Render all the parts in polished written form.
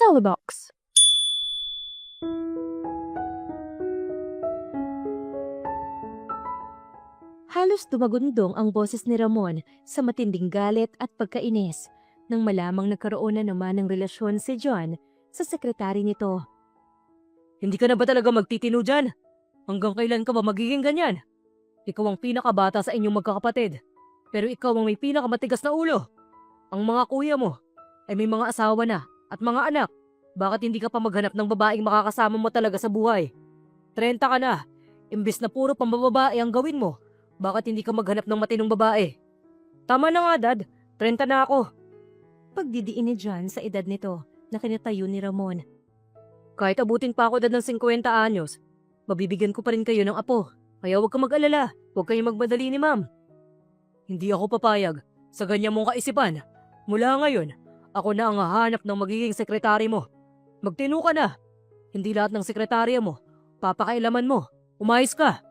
Celebox. Halos dumagundong ang boses ni Ramon sa matinding galit at pagkainis nang malamang nagkaroon na naman ng relasyon si John sa sekretary nito. Hindi ka na ba talaga magtitino dyan? Hanggang kailan ka ba magiging ganyan? Ikaw ang pinakabata sa inyong magkakapatid. Pero ikaw ang may pinakamatigas na ulo. Ang mga kuya mo ay may mga asawa na at mga anak. Bakit hindi ka pa maghanap ng babaeng makakasama mo talaga sa buhay? 30 ka na. Imbis na puro pambababae ang gawin mo, bakit hindi ka maghanap ng matinong babae? Tama na nga, Dad. 30 na ako. Pagdidiin ni John sa edad nito na kinatayo ni Ramon. Kahit abutin pa ako, Dad, ng 50 anyos, mabibigyan ko pa rin kayo ng apo. Kaya huwag kang mag-alala. Huwag kayong magmadali ni Ma'am. Hindi ako papayag sa ganyan mong kaisipan. Mula ngayon, ako na ang hahanap ng magiging sekretary mo. Magtino ka na. Hindi lahat ng sekretarya mo, papakailaman mo. Umayos ka.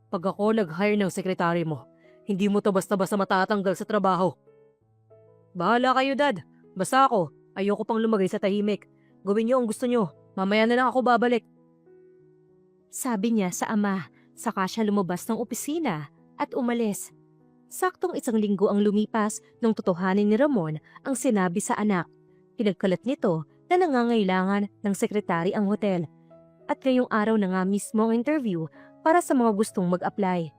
Pag ako nag-hire ng sekretary mo, hindi mo to basta-basta matatanggal sa trabaho. Bahala kayo, Dad. Basta ako, ayoko pang lumagay sa tahimik. Gawin niyo ang gusto niyo. Mamaya na lang ako babalik. Sabi niya sa ama, saka siya lumabas ng opisina at umalis. Saktong 1 linggo ang lumipas nung totohanin ni Ramon ang sinabi sa anak. Pinagkalat nito na nangangailangan ng sekretary ang hotel. At ngayong araw na nga mismo ang interview para sa mga gustong mag-apply.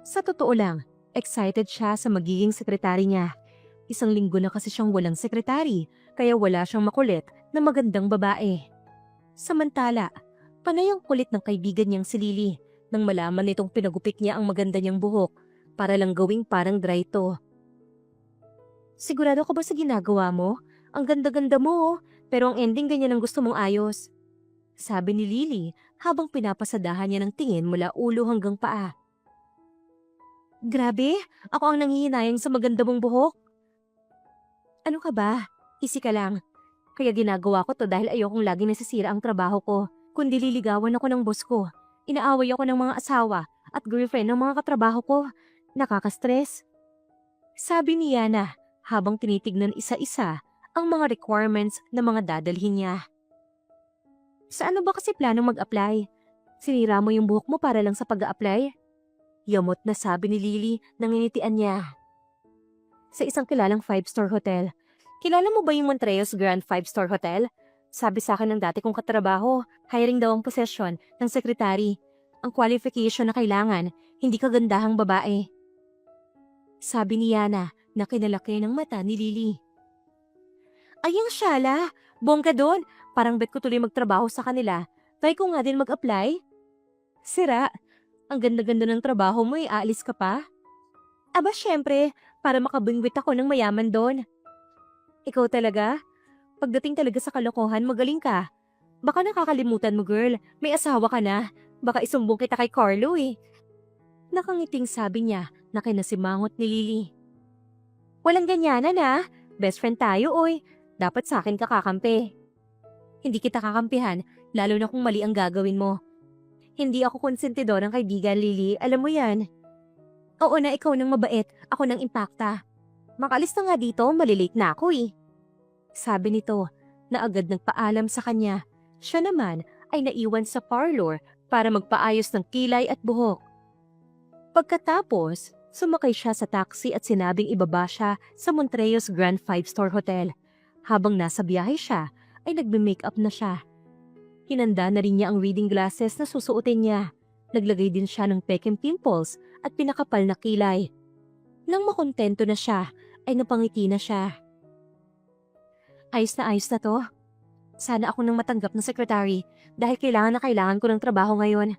Sa totoo lang, excited siya sa magiging sekretary niya. 1 linggo na kasi siyang walang sekretary, kaya wala siyang makulit na magandang babae. Samantala, panay ang kulit ng kaibigan niyang si Lily nang malaman nitong pinagupik niya ang maganda niyang buhok para lang gawing parang dry to. Sigurado ka ba sa ginagawa mo? Ang ganda-ganda mo, pero ang ending ganyan ang gusto mong ayos. Sabi ni Lily habang pinapasadahan niya ng tingin mula ulo hanggang paa. Grabe, ako ang nanghihinayang sa maganda mong buhok. Ano ka ba? Easy ka lang. Kaya ginagawa ko to dahil ayokong laging nasisira ang trabaho ko. Kundi liligawan ako ng boss ko. Inaaway ako ng mga asawa at girlfriend ng mga katrabaho ko. Nakaka-stress. Sabi ni Yana habang tinitignan isa-isa ang mga requirements na mga dadalhin niya. Sa ano ba kasi planong mag-apply? Sinira mo yung buhok mo para lang sa pag-a-apply? Yamot na sabi ni Lily nang initian niya. Sa isang kilalang 5-star hotel. Kilala mo ba yung Montreos Grand 5-star Hotel? Sabi sa akin ng dati kong katrabaho, hiring daw ang posesyon ng sekretary. Ang qualification na kailangan, hindi kagandahang babae. Sabi ni Yana na kinalaki ng mata ni Lily. Ay, ang syala! Bongga doon! Parang bet ko tuloy magtrabaho sa kanila. Try ko nga din mag-apply. Sira, ang ganda-ganda ng trabaho mo aalis ka pa? Aba syempre, para makabingwit ako ng mayaman doon. Ikaw talaga? Pagdating talaga sa kalokohan, magaling ka. Baka nakakalimutan mo, girl. May asawa ka na. Baka isumbong kita kay Carlo eh. Nakangiting sabi niya na kinasimangot ni Lily. Walang ganyanan ah. Best friend tayo oy. Dapat sa akin ka kakampi. Hindi kita kakampihan, lalo na kung mali ang gagawin mo. Hindi ako konsentidor ng kaibigan, Lily. Alam mo yan. Oo na, ikaw nang mabait. Ako nang impakta. Makalis na nga dito, malilate na ako eh. Sabi nito na agad nagpaalam sa kanya. Siya naman ay naiwan sa parlor para magpaayos ng kilay at buhok. Pagkatapos, sumakay siya sa taxi at sinabing ibaba siya sa Montreos Grand 5-star Hotel. Habang nasa biyahe siya, ay nagbe-makeup na siya. Hinanda na rin niya ang reading glasses na susuotin niya. Naglagay din siya ng peking pimples at pinakapal na kilay. Nang makontento na siya, ay napangiti na siya. Ayos na to. Sana ako nang matanggap na secretary dahil kailangan ko ng trabaho ngayon.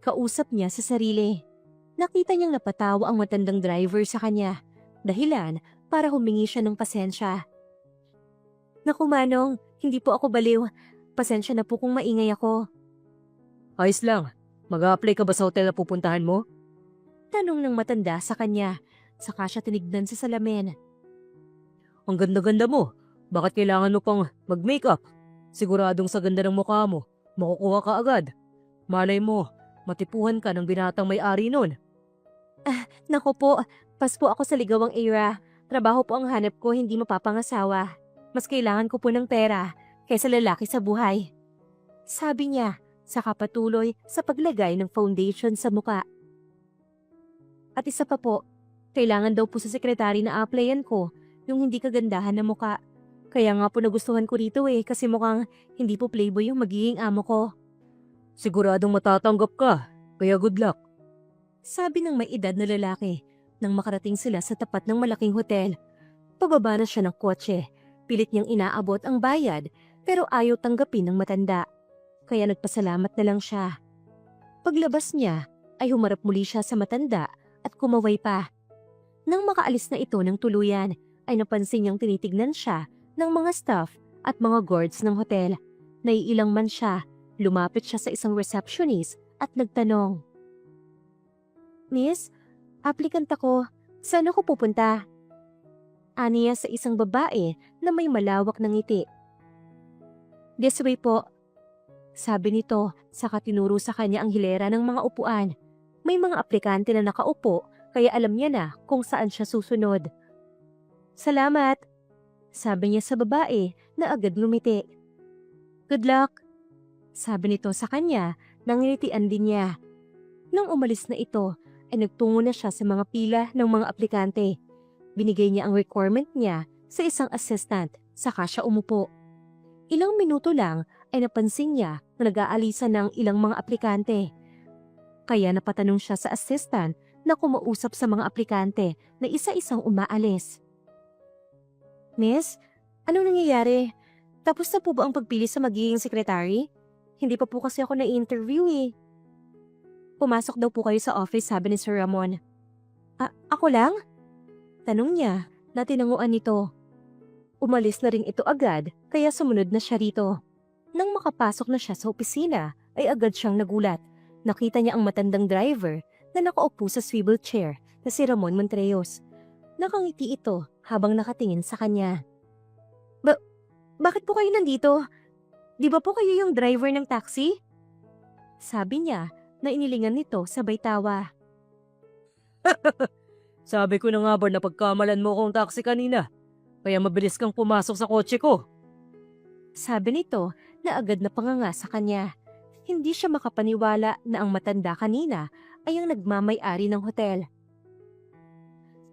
Kausap niya sa sarili. Nakita niyang napatawa ang matandang driver sa kanya. Dahilan para humingi siya ng pasensya. Naku Manong, hindi po ako baliw. Pasensya na po kung maingay ako. Ayos lang. Mag-a-apply ka ba sa hotel na pupuntahan mo? Tanong ng matanda sa kanya. Saka siya tinignan sa salamin. Ang ganda-ganda mo. Bakit kailangan mo pang mag-makeup? Siguradong sa ganda ng mukha mo, makukuha ka agad. Malay mo, matipuhan ka ng binatang may-ari nun. Naku po, pas po ako sa ligawang era. Trabaho po ang hanap ko, hindi mapapangasawa. Mas kailangan ko po ng pera kaysa lalaki sa buhay. Sabi niya, saka patuloy sa paglagay ng foundation sa muka. At isa pa po, kailangan daw po sa sekretary na applyan ko yung hindi kagandahan na muka. Kaya nga po nagustuhan ko rito kasi mukhang hindi po playboy yung magiging amo ko. Siguradong matatanggap ka, kaya good luck. Sabi ng may edad na lalaki nang makarating sila sa tapat ng malaking hotel. Pababa na siya ng kotse. Pilit niyang inaabot ang bayad pero ayaw tanggapin ng matanda. Kaya nagpasalamat na lang siya. Paglabas niya ay humarap muli siya sa matanda at kumaway pa. Nang makaalis na ito ng tuluyan ay napansin niyang tinitignan siya ng mga staff at mga guards ng hotel. Naiilang man siya, lumapit siya sa isang receptionist at nagtanong. Miss, applicant ako. Saan ako pupunta? Aniya sa isang babae na may malawak na ngiti. This way po. Sabi nito, saka tinuro sa kanya ang hilera ng mga upuan. May mga aplikante na nakaupo, kaya alam niya na kung saan siya susunod. Salamat, sabi niya sa babae na agad ngumiti. Good luck, sabi nito sa kanya nang ngitian din niya. Nang umalis na ito, ay nagtungo na siya sa mga pila ng mga aplikante. Binigay niya ang requirement niya sa isang assistant, saka siya umupo. Ilang minuto lang ay napansin niya na nag-aalisan ng ilang mga aplikante. Kaya napatanong siya sa assistant na kumausap sa mga aplikante na isa-isang umaalis. Miss, anong nangyayari? Tapos na po ba ang pagpili sa magiging secretary? Hindi pa po kasi ako na-interview Pumasok daw po kayo sa office, sabi ni Sir Ramon. Ako lang? Tanong niya na tinanguan nito. Umalis na rin ito agad, kaya sumunod na siya rito. Nang makapasok na siya sa opisina, ay agad siyang nagulat. Nakita niya ang matandang driver na nakaupo sa swivel chair na si Ramon Montrejos. Nakangiti ito habang nakatingin sa kanya. Bakit po kayo nandito? Di ba po kayo yung driver ng taxi? Sabi niya na inilingan nito sabay tawa. Sabi ko na nga ba na pagkamalan mo akong taxi kanina, kaya mabilis kang pumasok sa kotse ko. Sabi nito na agad na panganga sa kanya. Hindi siya makapaniwala na ang matanda kanina ay ang nagmamay-ari ng hotel.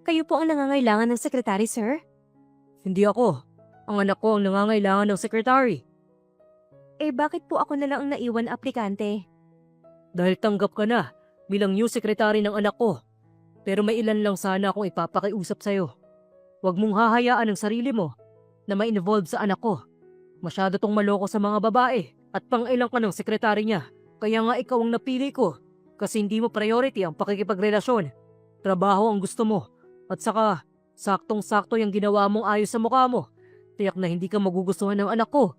Kayo po ang nangangailangan ng sekretary, sir? Hindi ako. Ang anak ko ang nangangailangan ng sekretary. Bakit po ako na lang ang naiwan na aplikante? Dahil tanggap ka na bilang new secretary ng anak ko. Pero may ilan lang sana akong ipapakiusap sa'yo. Huwag mong hahayaan ang sarili mo na ma-involve sa anak ko. Masyado tong maloko sa mga babae at pang-ilang ka ng sekretary niya. Kaya nga ikaw ang napili ko kasi hindi mo priority ang pakikipagrelasyon. Trabaho ang gusto mo at saka saktong-sakto yung ginawa mong ayos sa mukha mo. Tiyak na hindi ka magugustuhan ng anak ko.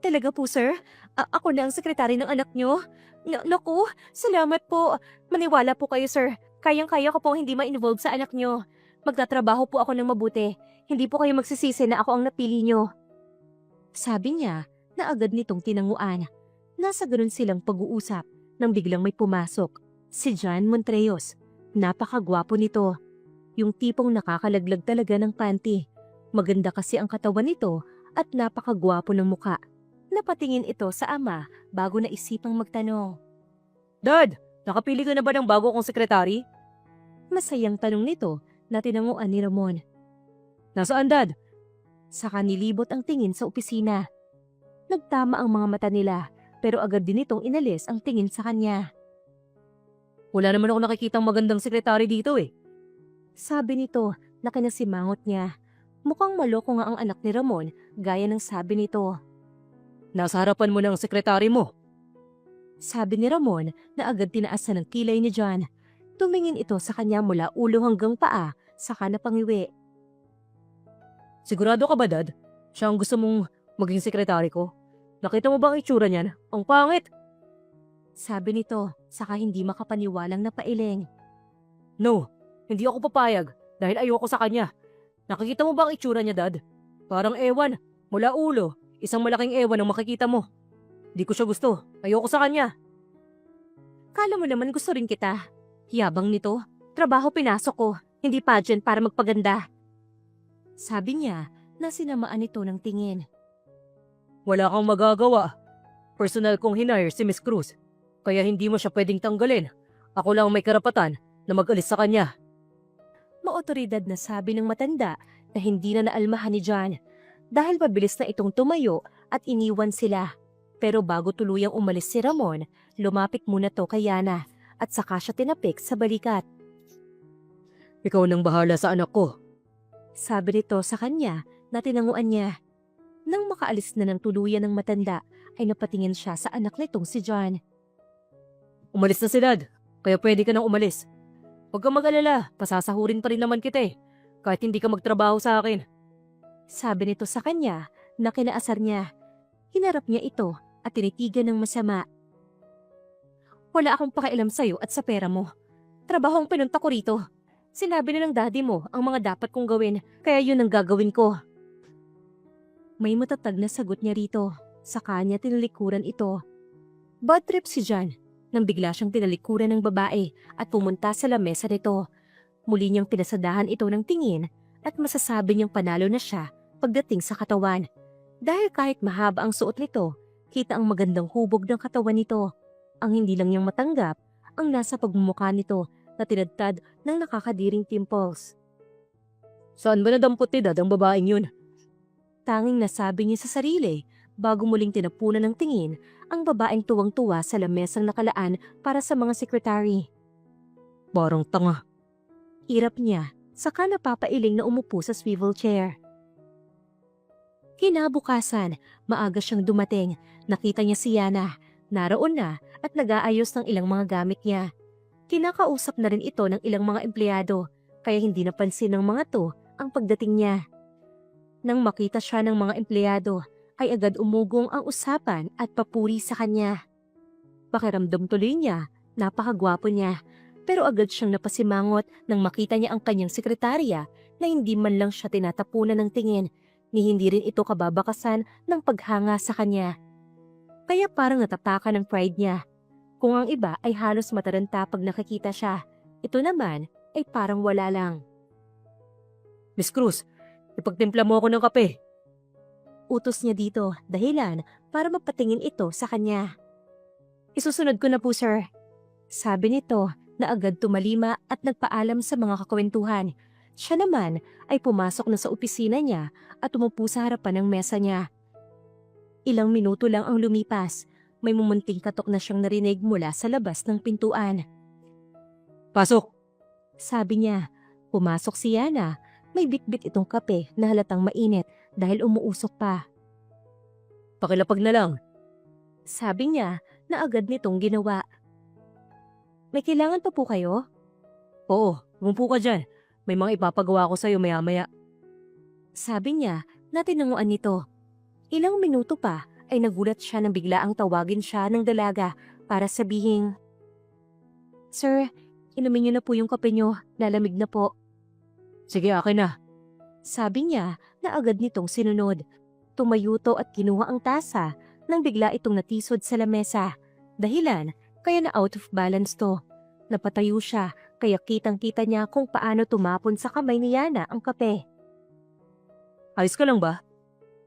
Talaga po, sir? Ako na ang sekretary ng anak nyo? Naku, salamat po. Maniwala po kayo, sir. Kayang-kaya ko pong hindi ma-involve sa anak nyo. Magtatrabaho po ako ng mabuti. Hindi po kayo magsisisi na ako ang napili nyo. Sabi niya na agad nitong tinanguan. Nasa ganun silang pag-uusap nang biglang may pumasok. Si John Montrejos. Napakagwapo nito. Yung tipong nakakalaglag talaga ng panty. Maganda kasi ang katawan nito at napakagwapo ng muka. Napatingin ito sa ama bago na isipang magtanong. Dad, nakapili ka na ba ng bago kong sekretary? Masayang tanong nito na tinanguan ni Ramon. Nasaan, Dad? Saka nilibot ang tingin sa opisina. Nagtama ang mga mata nila pero agad din itong inalis ang tingin sa kanya. Wala naman ako nakikitang magandang sekretary dito Sabi nito na kinasimangot niya. Mukhang maloko nga ang anak ni Ramon gaya ng sabi nito. Nasa harapan mo ng sekretary mo. Sabi ni Ramon na agad tinaasan ng kilay ni John. Tumingin ito sa kanya mula ulo hanggang paa, saka napangiwi. Sigurado ka ba, Dad? Siya ang gusto mong maging sekretary ko? Nakita mo ba ang itsura niyan? Ang pangit! Sabi nito, saka hindi makapaniwalang napailing. No, hindi ako papayag dahil ayoko sa kanya. Nakikita mo ba ang itsura niya, Dad? Parang ewan, mula ulo, isang malaking ewan ang makikita mo. Di ko siya gusto, ayoko sa kanya. Kala mo naman gusto rin kita. Yabang nito, trabaho pinasok ko, hindi pageant para magpaganda. Sabi niya na sinamaan ito ng tingin. Wala kang magagawa. Personal kong hinire si Miss Cruz. Kaya hindi mo siya pwedeng tanggalin. Ako lang ang may karapatan na mag-alis sa kanya. Maotoridad na sabi ng matanda na hindi na naalmahan ni John dahil mabilis na itong tumayo at iniwan sila. Pero bago tuluyang umalis si Ramon, lumapit muna to kay Yana at saka siya tinapik sa balikat. Ikaw nang bahala sa anak ko. Sabi nito sa kanya na tinanguan niya. Nang makaalis na ng tuluyan ng matanda, ay napatingin siya sa anak nitong si John. Umalis na si Dad, kaya pwede ka nang umalis. Huwag kang mag-alala, pasasahurin pa rin naman kita eh, kahit hindi ka magtrabaho sa akin. Sabi nito sa kanya na kinaasar niya. Hinarap niya ito at tinitigan ng masama. Wala akong pakialam sa'yo at sa pera mo. Trabaho ang pinunta ko rito. Sinabi na ng daddy mo ang mga dapat kong gawin, kaya yun ang gagawin ko. May matatag na sagot niya rito. Sa kanya tinalikuran ito. Bad trip si John nang bigla siyang tinalikuran ng babae at pumunta sa lamesa nito. Muli niyang pinasadahan ito ng tingin at masasabi niyang panalo na siya pagdating sa katawan. Dahil kahit mahaba ang suot nito, kita ang magandang hubog ng katawan nito. Ang hindi lang niyang matanggap ang nasa pagmumukha nito na tinadtad ng nakakadiring pimples. Saan ba nadampot ni Dad ang babaeng yun? Tanging nasabi niya sa sarili bago muling tinapunan ng tingin ang babaeng tuwang-tuwa sa lamesang nakalaan para sa mga sekretary. Parang tanga. Irap niya, saka napapailing na umupo sa swivel chair. Kinabukasan, maaga siyang dumating. Nakita niya si Yana, naroon na at nag-aayos ng ilang mga gamit niya. Kinakausap na rin ito ng ilang mga empleyado, kaya hindi napansin ng mga to ang pagdating niya. Nang makita siya ng mga empleyado, ay agad umugong ang usapan at papuri sa kanya. Pakiramdam tuloy niya, napakagwapo niya, pero agad siyang napasimangot nang makita niya ang kanyang sekretarya na hindi man lang siya tinatapunan ng tingin, ni hindi rin ito kababakasan ng paghanga sa kanya. Kaya parang natatakan ng pride niya. Kung ang iba ay halos mataranta pag nakikita siya, ito naman ay parang wala lang. Miss Cruz, ipagtimpla mo ako ng kape. Utos niya dito, dahilan para mapatingin ito sa kanya. Isusunod ko na po, sir. Sabi nito na agad tumalima at nagpaalam sa mga kakwentuhan. Siya naman ay pumasok na sa opisina niya at umupo sa harapan ng mesa niya. Ilang minuto lang ang lumipas, may mumunting katok na siyang narinig mula sa labas ng pintuan. Pasok! Sabi niya, pumasok si Yana, may bitbit itong kape na halatang mainit dahil umuusok pa. Pakilapag na lang. Sabi niya na agad nitong ginawa. May kailangan pa po kayo? Oo, umupo ka dyan. May mga ipapagawa ko sa'yo maya-maya. Sabi niya na tinanguan nito. Ilang minuto pa ay nagulat siya nang biglaang tawagin siya ng dalaga para sabihin, "Sir, inumin niyo na po yung kape niyo, lalamig na po." Sige, akin na. Sabi niya na agad nitong sinunod. Tumayo to at kinuha ang tasa nang bigla itong natisod sa lamesa. Dahilan kaya na out of balance to. Napatayo siya kaya kitang-kita niya kung paano tumapon sa kamay ni Yana ang kape. Ayos ka lang ba?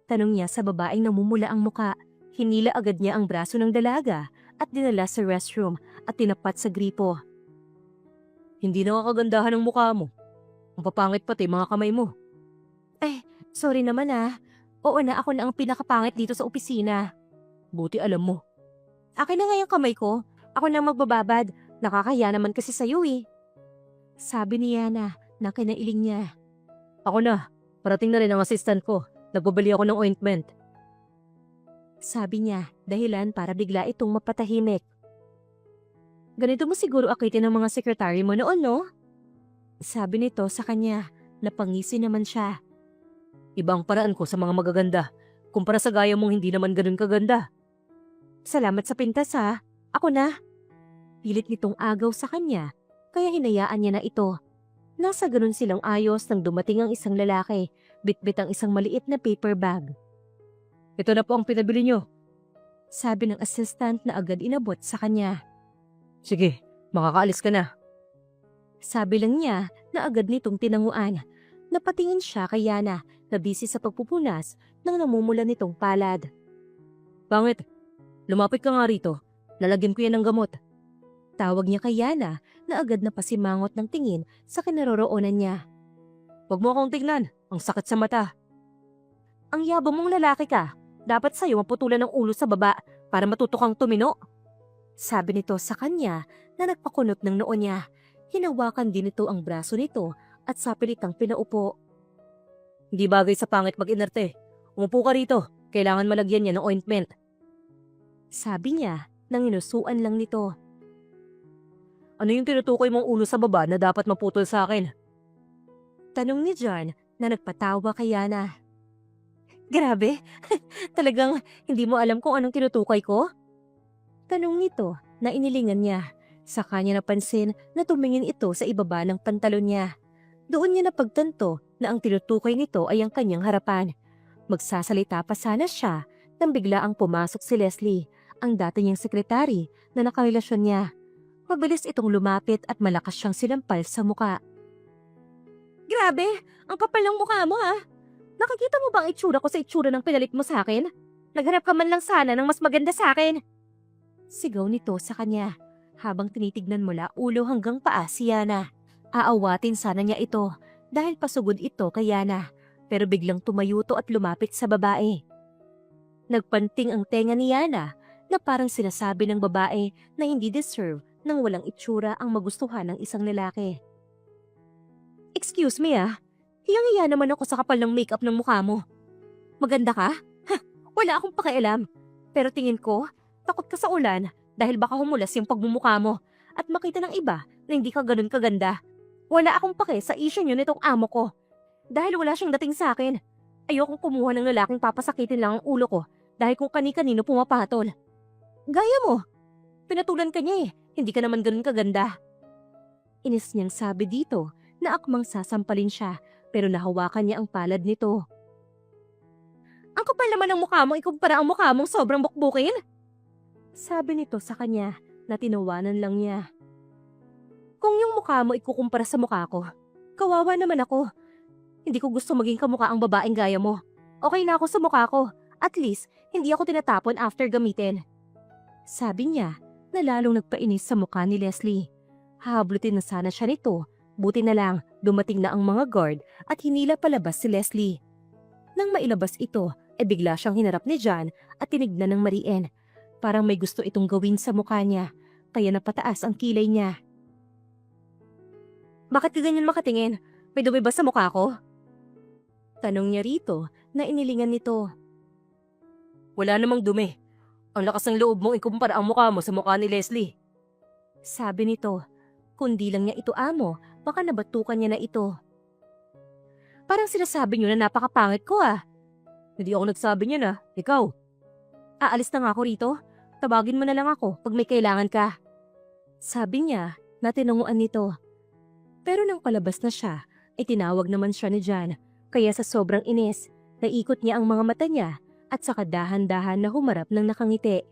Tanong niya sa babaeng namumula ang muka. Hinila agad niya ang braso ng dalaga at dinala sa restroom at tinapat sa gripo. Hindi nakakagandahan ang mukha mo. Ang papangit pati mga kamay mo. Sorry naman ah. Oo na, ako na ang pinakapangit dito sa opisina. Buti alam mo. Akin na nga yung kamay ko. Ako na ang magbababad. Nakakaya naman kasi sa'yo eh. Sabi ni Yana na kinailing niya. Ako na. Parating na rin ang assistant ko. Nagbabali ako ng ointment. Sabi niya, dahilan para bigla itong mapatahimik. Ganito mo siguro akitin ng mga sekretary mo noon, no? Sabi nito sa kanya, napangisi naman siya. Ibang paraan ko sa mga magaganda. Kumpara sa gaya mong hindi naman ganun kaganda. Salamat sa pintas ha. Ako na. Pilit nitong agaw sa kanya, kaya hinayaan niya na ito. Nasa ganun silang ayos nang dumating ang isang lalaki, bitbit ang isang maliit na paper bag. Ito na po ang pinabili nyo. Sabi ng assistant na agad inabot sa kanya. Sige, makakaalis ka na. Sabi lang niya na agad nitong tinanguan. Napatingin siya kay Yana na busy sa pagpupunas ng namumula nitong palad. Pangit. Lumapit ka nga rito. Lalagyan ko yan ng gamot. Tawag niya kay Yana na agad na pasimangot ng tingin sa kinaroroonan niya. Huwag mo akong tignan. Ang sakit sa mata. Ang yabang mong lalaki ka. Dapat sa'yo maputulan ng ulo sa baba para matuto kang tumino. Sabi nito sa kanya na nagpakunot ng noo niya. Hinawakan din nito ang braso nito at sapilitang pinaupo. Hindi bagay sa pangit mag-inerte. Umupo ka rito. Kailangan malagyan niya ng ointment. Sabi niya nang inusuan lang nito. Ano yung tinutukoy mong ulo sa baba na dapat maputol sa akin? Tanong ni John na nagpatawa kay Yana. Grabe, talagang hindi mo alam kung anong tinutukoy ko? Tanong nito na inilingan niya. Sa kanya napansin na tumingin ito sa ibaba ng pantalon niya. Doon niya napagtanto na ang tinutukoy nito ay ang kanyang harapan. Magsasalita pa sana siya nang bigla ang pumasok si Leslie, ang dati niyang sekretary na nakarelasyon niya. Mabilis itong lumapit at malakas siyang sinampal sa muka. Grabe, ang kapal ng mukha mo ha. Nakikita mo bang itsura ko sa itsura ng pinalit mo sa akin? Naghanap ka man lang sana ng mas maganda sa akin. Sigaw nito sa kanya habang tinitignan mula ulo hanggang paa si Yana. Aawatin sana niya ito dahil pasugod ito kay Yana pero biglang tumayo to at lumapit sa babae. Nagpanting ang tenga ni Yana na parang sinasabi ng babae na hindi deserve ng walang itsura ang magustuhan ng isang lalaki. Excuse me hiyang-hiya naman ako sa kapal ng makeup ng mukha mo. Maganda ka? Wala akong pakialam. Pero tingin ko, takot ka sa ulan dahil baka humulas yung pagmumukha mo at makita ng iba na hindi ka ganun kaganda. Wala akong pake sa issue nyo nitong amo ko. Dahil wala siyang dating sa akin. Ayokong kumuha ng lalaking papasakitin lang ang ulo ko dahil kung kani-kanino pumapatol. Gaya mo. Pinatulan ka niya hindi ka naman ganun kaganda. Inis niyang sabi dito na akmang sasampalin siya pero nahawakan niya ang palad nito. Ang kapal naman ng mukha mo ikumpara ang mukha mong sobrang bukbukin? Sabi nito sa kanya na tinawanan lang niya. Kung yung mukha mo ikukumpara sa mukha ko, kawawa naman ako. Hindi ko gusto maging kamukha ang babaeng gaya mo. Okay na ako sa mukha ko. At least, hindi ako tinatapon after gamitin. Sabi niya na lalong nagpainis sa mukha ni Leslie. Hahablutin na sana siya nito. Buti na lang, dumating na ang mga guard at hinila palabas si Leslie. Nang mailabas ito, bigla siyang hinarap ni John at tinignan ng mariin. Parang may gusto itong gawin sa mukha niya, kaya napataas ang kilay niya. Bakit ka ganyan makatingin? May dumi ba sa mukha ko? Tanong niya rito na inilingan nito. Wala namang dumi. Ang lakas ng loob mong ikumpara ang mukha mo sa mukha ni Leslie. Sabi nito, kundi lang niya ito amo, baka nabatukan niya na ito. Parang sinasabi niyo na napakapangit ko Hindi ako nagsabi niya na, ikaw. Aalis na nga ako rito. Tabagin mo na lang ako pag may kailangan ka. Sabi niya na tinunguan nito. Pero nang palabas na siya, ay tinawag naman siya ni John. Kaya sa sobrang inis, naikot niya ang mga mata niya at saka dahan-dahan na humarap ng nakangiti.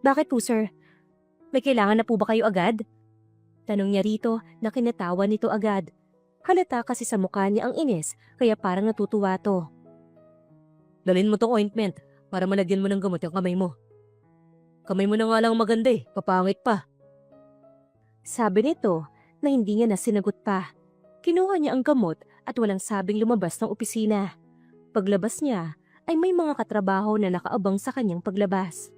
Bakit po sir? May kailangan na po ba kayo agad? Tanong niya rito na kinatawa nito agad. Halata kasi sa mukha niya ang inis kaya parang natutuwa to. Dalhin mo tong ointment para malagyan mo ng gamot yung kamay mo. Kamay mo na nga lang maganda papangit pa. Sabi nito na hindi niya na sinagot pa. Kinuha niya ang gamot at walang sabing lumabas ng opisina. Paglabas niya ay may mga katrabaho na nakaabang sa kanyang paglabas.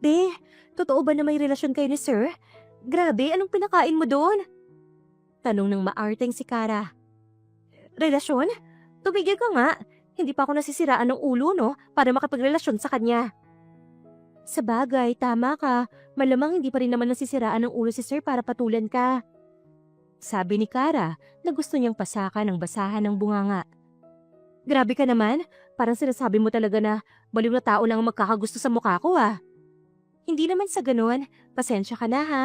Be, totoo ba na may relasyon kayo ni sir? Grabe, anong pinakain mo doon? Tanong ng maarteng si Kara. Relasyon? Tumigil ka nga. Hindi pa ako nasisiraan ng ulo, no? Para makapagrelasyon sa kanya. Sa bagay, tama ka. Malamang hindi pa rin naman nasisiraan ng ulo si sir para patulan ka. Sabi ni Kara na gusto niyang pasakan ng basahan ng bunganga. Grabe ka naman. Parang sinasabi mo talaga na baliw na tao lang ang magkakagusto sa mukha ko Hindi naman sa ganun. Pasensya ka na ha.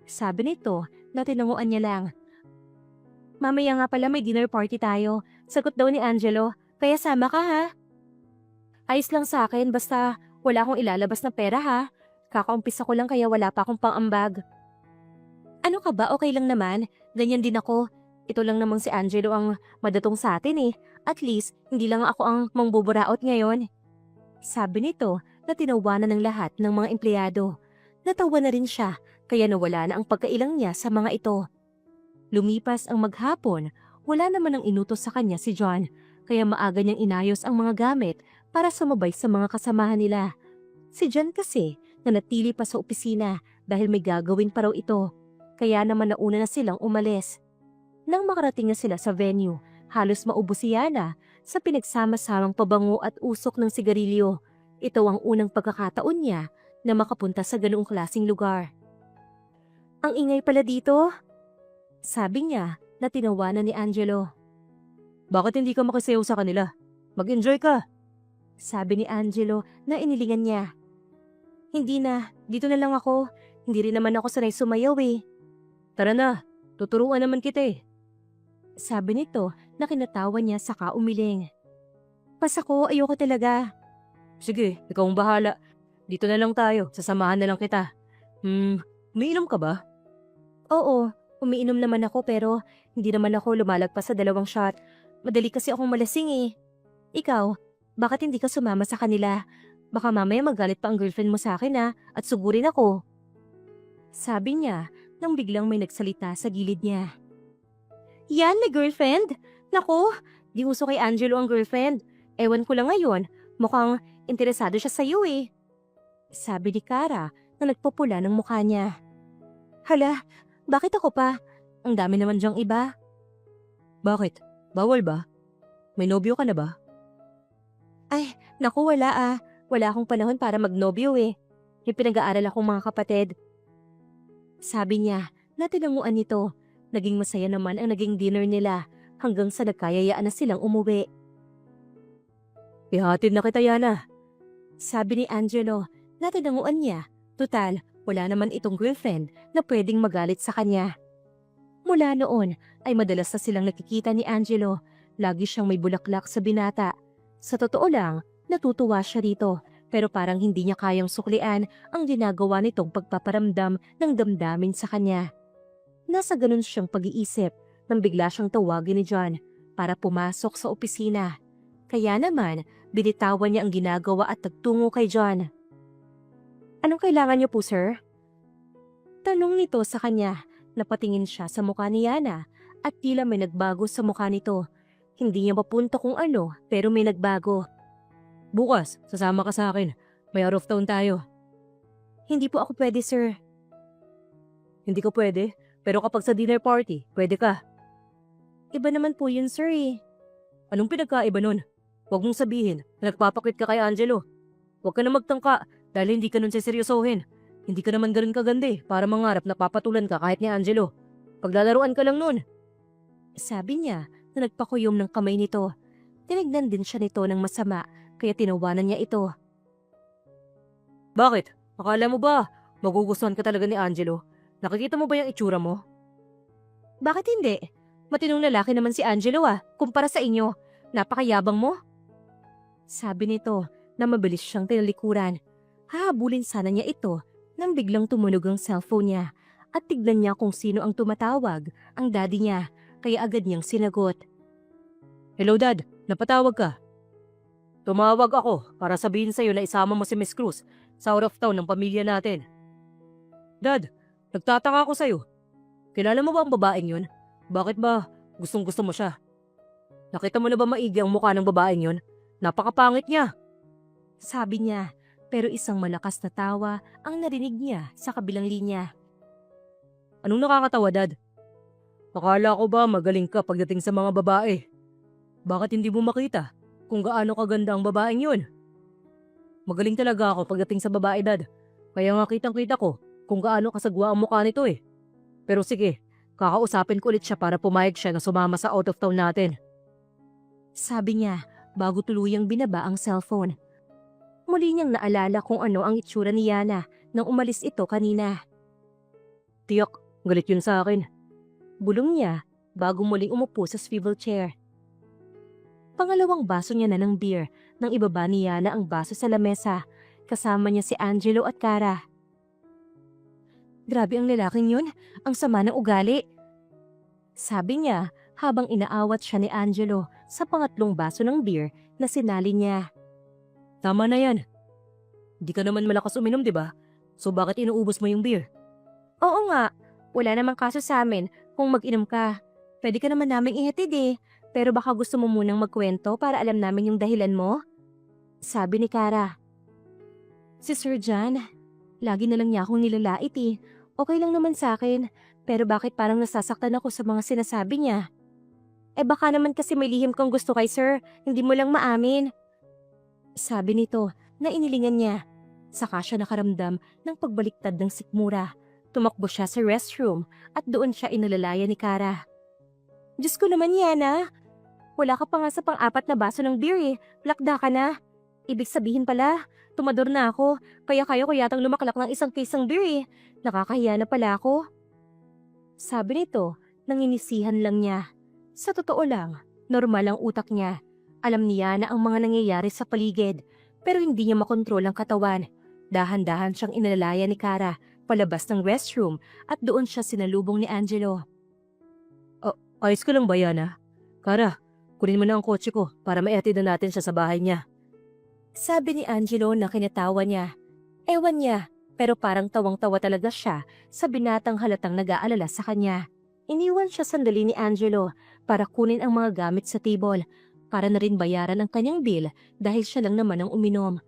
Sabi nito na tinanguan niya lang. Mamaya nga pala may dinner party tayo. Sagot daw ni Angelo. Kaya sama ka ha. Ayos lang sa akin basta wala akong ilalabas na pera ha. Kakaumpisa ko lang kaya wala pa akong pang-ambag. Ano ka ba? Okay lang naman. Ganyan din ako. Ito lang namang si Angelo ang madatong sa atin eh. At least, hindi lang ako ang mangbuburaot ngayon. Sabi nito na tinawanan ng lahat ng mga empleyado. Natawa na rin siya, kaya nawala na ang pagkailang niya sa mga ito. Lumipas ang maghapon, wala naman ang inutos sa kanya si John, kaya maaga niyang inayos ang mga gamit para sumabay sa mga kasamahan nila. Si John kasi nanatili pa sa opisina dahil may gagawin pa raw ito, kaya naman nauna na silang umalis. Nang makarating na sila sa venue, halos maubos si Yana sa pinagsama-samang pabango at usok ng sigarilyo. Ito ang unang pagkakataon niya na makapunta sa ganoong klaseng lugar. Ang ingay pala dito, sabi niya na tinawanan ni Angelo. Bakit hindi ka makisayaw sa kanila? Mag-enjoy ka. Sabi ni Angelo na inilingan niya. Hindi na, dito na lang ako. Hindi rin naman ako sanay sumayaw eh. Tara na, tuturuan naman kita eh. Sabi nito na kinatawa niya saka umiling. Pas ako, ayoko talaga. Sige, ikaw ang bahala. Dito na lang tayo, sasamahan na lang kita. Umiinom ka ba? Oo, umiinom naman ako pero hindi naman ako lumalagpas sa 2 shot. Madali kasi akong malasing eh. Ikaw, bakit hindi ka sumama sa kanila? Baka mamaya magalit pa ang girlfriend mo sa akin at sugurin ako. Sabi niya nang biglang may nagsalita sa gilid niya. Yan, may girlfriend? Naku, di uso kay Angelo ang girlfriend. Ewan ko lang ngayon, mukhang interesado siya sa iyo eh. Sabi ni Kara na nagpupula ng mukha niya. Hala, bakit ako pa? Ang dami naman diyang iba. Bakit? Bawal ba? May nobyo ka na ba? Ay, naku wala. Wala akong panahon para magnobyo eh. May pinag-aaral akong mga kapatid. Sabi niya na tinanguan nito. Naging masaya naman ang naging dinner nila hanggang sa nagkayayaan na silang umuwi. Ihatid na kita, Yana. Sabi ni Angelo na tinanguan niya. Tutal, wala naman itong girlfriend na pwedeng magalit sa kanya. Mula noon ay madalas na silang nakikita ni Angelo. Lagi siyang may bulaklak sa binata. Sa totoo lang, natutuwa siya rito pero parang hindi niya kayang suklian ang ginagawa nitong pagpaparamdam ng damdamin sa kanya. Nasa ganun siyang pag-iisip nang bigla siyang tawagin ni John para pumasok sa opisina. Kaya naman, binitawan niya ang ginagawa at nagtungo kay John. Anong kailangan niyo po, sir? Tanong nito sa kanya. Napatingin siya sa mukha ni Yana at tila may nagbago sa mukha nito. Hindi niya mapunto kung ano pero may nagbago. Bukas, sasama ka sa akin. May out of town tayo. Hindi po ako pwede, sir. Hindi ko pwede, pero kapag sa dinner party, pwede ka. Iba naman po yun, sir eh. Anong pinagkaiba nun? Huwag mong sabihin na nagpapakwit ka kay Angelo. Huwag ka na magtangka dahil hindi ka nun siseryosohin. Hindi ka naman ganun kaganda para mangarap na papatulan ka kahit ni Angelo. Paglalaruan ka lang nun. Sabi niya na nagpakuyom ng kamay nito. Tinignan din siya nito ng masama kaya tinawanan niya ito. Bakit? Akala mo ba magugustuhan ka talaga ni Angelo? Nakikita mo ba yung itsura mo? Bakit hindi? Matinong lalaki naman si Angelo kumpara sa inyo. Napakayabang mo. Sabi nito na mabilis siyang tinalikuran. Hahabulin sana niya ito nang biglang tumunog ang cellphone niya at tignan niya kung sino ang tumatawag, ang daddy niya, kaya agad niyang sinagot. Hello Dad, napatawag ka. Tumawag ako para sabihin sa'yo na isama mo si Miss Cruz sa out of town ng pamilya natin. Dad, nagtataka ako sa'yo. Kilala mo ba ang babaeng yun? Bakit ba gustong gusto mo siya? Nakita mo na ba maigi ang mukha ng babaeng yun? Napakapangit niya. Sabi niya, pero isang malakas na tawa ang narinig niya sa kabilang linya. Anong nakakatawa, Dad? Akala ko ba magaling ka pagdating sa mga babae? Bakit hindi mo makita kung gaano kaganda ang babaeng yun? Magaling talaga ako pagdating sa babae, Dad. Kaya nga kitang-kita ko kung gaano kasagwa ang mukha nito Pero sige, kakausapin ko ulit siya para pumayag siya na sumama sa out of town natin. Sabi niya bago tuluyang binaba ang cellphone. Muli niyang naalala kung ano ang itsura ni Yana nang umalis ito kanina. Tiyak, galit yun sa akin. Bulong niya bago muling umupo sa swivel chair. Pangalawang baso niya na ng beer nang ibaba ni Yana ang baso sa lamesa. Kasama niya si Angelo at Kara. Grabe ang lalaking yun, ang sama ng ugali. Sabi niya habang inaawat siya ni Angelo sa pangatlong baso ng beer na sinali niya. Tama na yan. Hindi ka naman malakas uminom, di ba? So bakit inuubos mo yung beer? Oo nga, wala namang kaso sa amin kung mag-inom ka. Pwede ka naman naming ihatid eh, pero baka gusto mo munang magkwento para alam namin yung dahilan mo? Sabi ni Kara. Si Sir John, lagi na lang niya akong nilalait eh. Okay lang naman sa akin, pero bakit parang nasasaktan ako sa mga sinasabi niya? Eh baka naman kasi may lihim kang gusto kay Sir, hindi mo lang maamin. Sabi nito na inilingan niya. Saka siya nakaramdam ng pagbaliktad ng sikmura. Tumakbo siya sa restroom at doon siya inalalaya ni Kara. Diyos ko naman, Yana. Wala ka pa nga sa pang-apat na baso ng beer eh. Lakda ka na. Ibig sabihin pala, tumador na ako. Kaya ko yatang lumaklak ng isang case ng beer eh. Nakakahiya na pala ako. Sabi nito, nanginisihan lang niya. Sa totoo lang, normal ang utak niya. Alam niya na ang mga nangyayari sa paligid, pero hindi niya makontrol ang katawan. Dahan-dahan siyang inalalaya ni Kara palabas ng restroom at doon siya sinalubong ni Angelo. Ayos ka lang ba, Yana? Kara, kunin mo na ang kotse ko para maihatid na natin siya sa bahay niya. Sabi ni Angelo na kinatawa niya. Ewan niya, pero parang tawang-tawa talaga siya sa binatang halatang nag-aalala sa kanya. Iniwan siya sandali ni Angelo para kunin ang mga gamit sa table para na rin bayaran ang kanyang bill dahil siya lang naman ang uminom.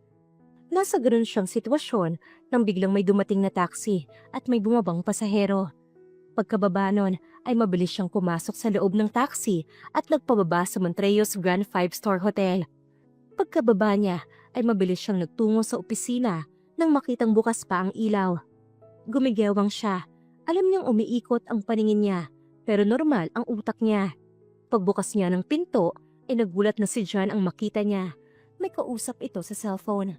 Nasa ganoon siyang sitwasyon nang biglang may dumating na taxi at may bumabang pasahero. Pagkababa nun ay mabilis siyang pumasok sa loob ng taxi at nagpababa sa Montreyos Grand 5-Star Hotel. Pagkababa niya ay mabilis siyang nagtungo sa opisina nang makitang bukas pa ang ilaw. Gumigewang siya. Alam niyang umiikot ang paningin niya pero normal ang utak niya. Pagbukas niya ng pinto ay nagulat na si John ang makita niya. May kausap ito sa cellphone.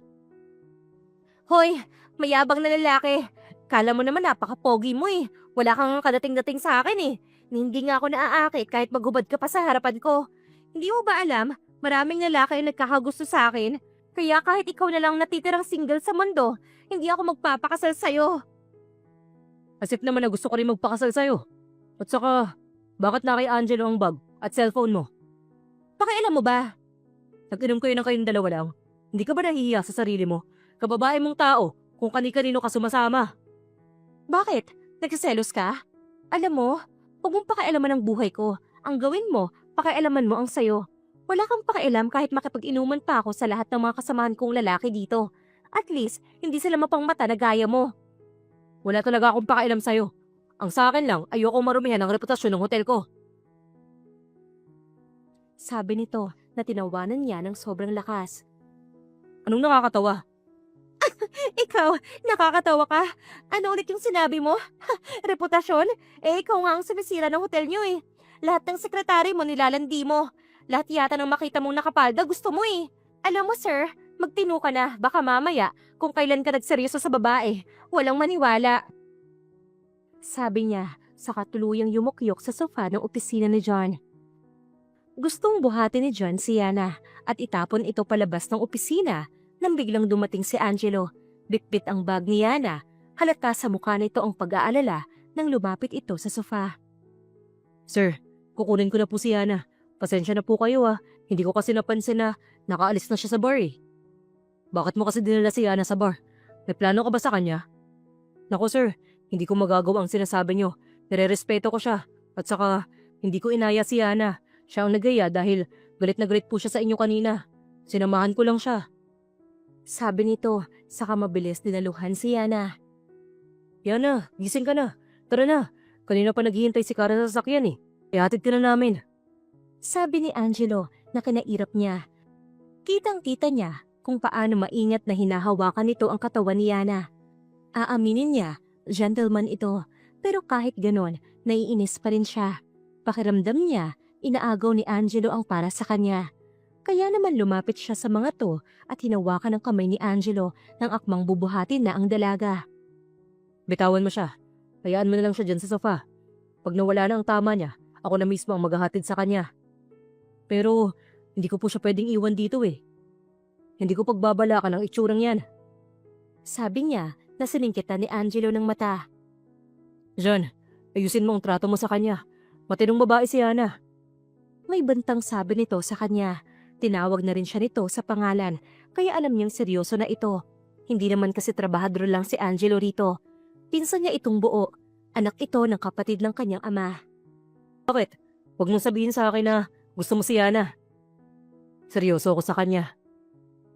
Hoy, mayabang na lalaki. Kala mo naman napaka-pogi mo eh. Wala kang kadating-dating sa akin eh. Hindi nga ako naaakit kahit maghubad ka pa sa harapan ko. Hindi mo ba alam, maraming lalaki ang nagkakagusto sa akin. Kaya kahit ikaw na lang natitirang single sa mundo, hindi ako magpapakasal sa'yo. Asip naman na gusto ko rin magpakasal sa'yo. At saka, bakit na kay Angelo ang bag at cellphone mo? Pakialam mo ba? Nag-inom kayo ng kayong dalawa lang. Hindi ka ba nahihiya sa sarili mo? Kababae mong tao, kung kani-kanino ka sumasama. Bakit? Nagsiselos ka? Alam mo, huwag mong pakialaman ang buhay ko. Ang gawin mo, pakialaman mo ang sayo. Wala kang pakialam kahit makipag-inuman pa ako sa lahat ng mga kasamahan kong lalaki dito. At least, hindi sila mapangmata na gaya mo. Wala talaga akong pakialam sa'yo. Ang sa akin lang, ayoko marumihan ang reputasyon ng hotel ko. Sabi nito na tinawanan niya ng sobrang lakas. Anong nakakatawa? Ikaw, nakakatawa ka? Ano ulit yung sinabi mo? Reputasyon? Eh, ikaw nga ang sumisira ng hotel niyo eh. Lahat ng sekretary mo nilalandi mo. Lahat yata ng makita mong nakapalda gusto mo eh. Alam mo sir, magtino ka na. Baka mamaya, kung kailan ka nagseryoso sa babae, walang maniwala. Sabi niya, saka tuluyang yumukyok sa sofa ng opisina ni John. Gustong buhati ni John si Yana at itapon ito palabas ng opisina nang biglang dumating si Angelo. Bitbit ang bag ni Yana. Halata sa mukha nito ang pag-aalala nang lumapit ito sa sofa. Sir, kukunin ko na po si Yana. Pasensya na po kayo ah. Hindi ko kasi napansin na nakaalis na siya sa bar eh. Bakit mo kasi dinala si Yana sa bar? May plano ka ba sa kanya? Naku sir, hindi ko magagawa ang sinasabi niyo. Nire-respeto ko siya. At saka, hindi ko inaya si Yana. Siya ang nagaya dahil galit na galit po siya sa inyo kanina. Sinamahan ko lang siya. Sabi nito, saka mabilis dinaluhan si Yana. Yana, gising ka na. Tara na. Kanina pa naghihintay si Kara sa sasakyan eh. Ihatid ka na namin. Sabi ni Angelo na kinairap niya. Kitang-kita niya kung paano maingat na hinahawakan nito ang katawan ni Yana. Aaminin niya, gentleman ito. Pero kahit ganon, naiinis pa rin siya. Pakiramdam niya, inaagaw ni Angelo ang para sa kanya. Kaya naman lumapit siya sa mga to at hinawakan ang kamay ni Angelo nang akmang bubuhatin na ang dalaga. Bitawan mo siya. Hayaan mo na lang siya dyan sa sofa. Pag nawala na ang tama niya, ako na mismo ang maghahatid sa kanya. Pero, hindi ko po siya pwedeng iwan dito eh. Hindi ko pagbabalakan ang itsurang yan. Sabi niya na siningkitan ni Angelo ng mata. John, ayusin mo ang trato mo sa kanya. Matinong babae si Yana. May bantang sabi nito sa kanya. Tinawag na rin siya nito sa pangalan, kaya alam niyang seryoso na ito. Hindi naman kasi trabahador lang si Angelo rito. Pinsan niya itong buo. Anak ito ng kapatid ng kanyang ama. Bakit? Huwag mong sabihin sa akin na gusto mo si Yana. Seryoso ako sa kanya.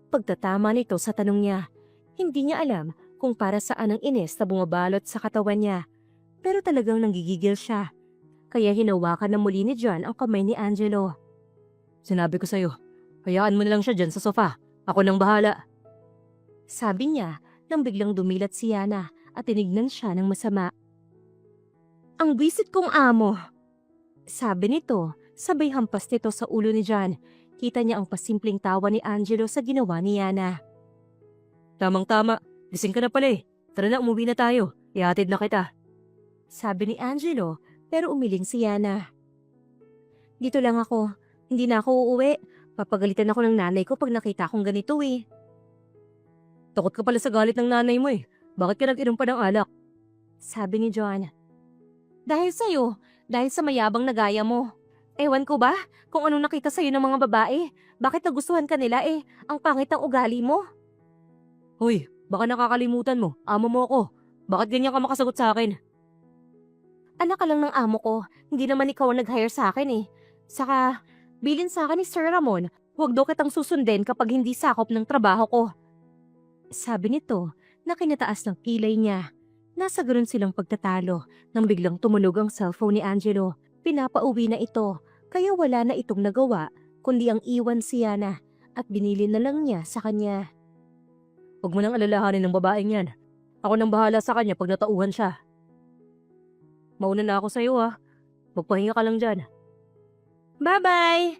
Pagtatama nito sa tanong niya, hindi niya alam kung para saan ang inis na bumabalot sa katawan niya. Pero talagang nanggigigil siya. Kaya hinawakan na muli ni John ang kamay ni Angelo. Sinabi ko sa'yo, hayaan mo na lang siya dyan sa sofa. Ako nang bahala. Sabi niya nang biglang dumilat si Yana at tinignan siya ng masama. Ang bisit kong amo. Sabi nito, sabay hampas nito sa ulo ni John. Kita niya ang pasimpleng tawa ni Angelo sa ginawa ni Yana. Tamang-tama, gising ka na pala eh. Tara na, umuwi na tayo. Ihatid na kita. Sabi ni Angelo, pero umiling si Yana. Dito lang ako. Hindi na ako uuwi. Papagalitan ako ng nanay ko pag nakita akong ganito eh. Takot ka pala sa galit ng nanay mo eh. Bakit ka nag-inom pa ng alak? Sabi ni John. Dahil sa'yo, dahil sa mayabang na gaya mo. Ewan ko ba kung anong nakita sa'yo ng mga babae? Bakit nagustuhan ka nila eh? Ang pangit ng ugali mo. Hoy, baka nakakalimutan mo. Amo mo ako. Bakit ganyan ka makasagot sa akin? Anak ka lang ng amo ko. Hindi naman ikaw ang nag-hire sa akin eh. Saka, bilin sa akin ni Sir Ramon, huwag daw kitang susundin kapag hindi sakop ng trabaho ko. Sabi nito na kinataas ng kilay niya. Nasa ganoon silang pagtatalo nang biglang tumunog ang cellphone ni Angelo. Pinapauwi na ito, kaya wala na itong nagawa kundi ang iwan si Yana at binili na lang niya sa kanya. Huwag mo nang alalahanin ng babaeng yan. Ako nang bahala sa kanya pag natauhan siya. Mauna na ako sa'yo ha. Magpahinga ka lang dyan. Bye-bye!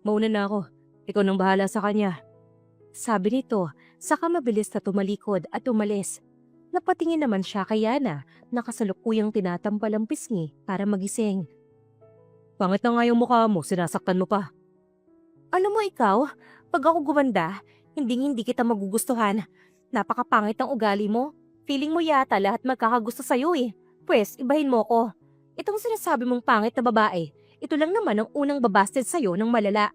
Mauna na ako. Ikaw nang bahala sa kanya. Sabi nito, saka mabilis na tumalikod at umalis. Napatingin naman siya kay Yana na kasalukuyang tinatampal ang pisngi para magising. Pangit na nga yung mukha mo, sinasaktan mo pa. Alam mo ikaw, pag ako gumanda, hindi kita magugustuhan. Napakapangit ng ugali mo. Feeling mo yata lahat magkakagusto sa'yo eh. Pwes, ibahin mo ko. Itong sinasabi mong pangit na babae, ito lang naman ang unang babasted sa'yo ng malala.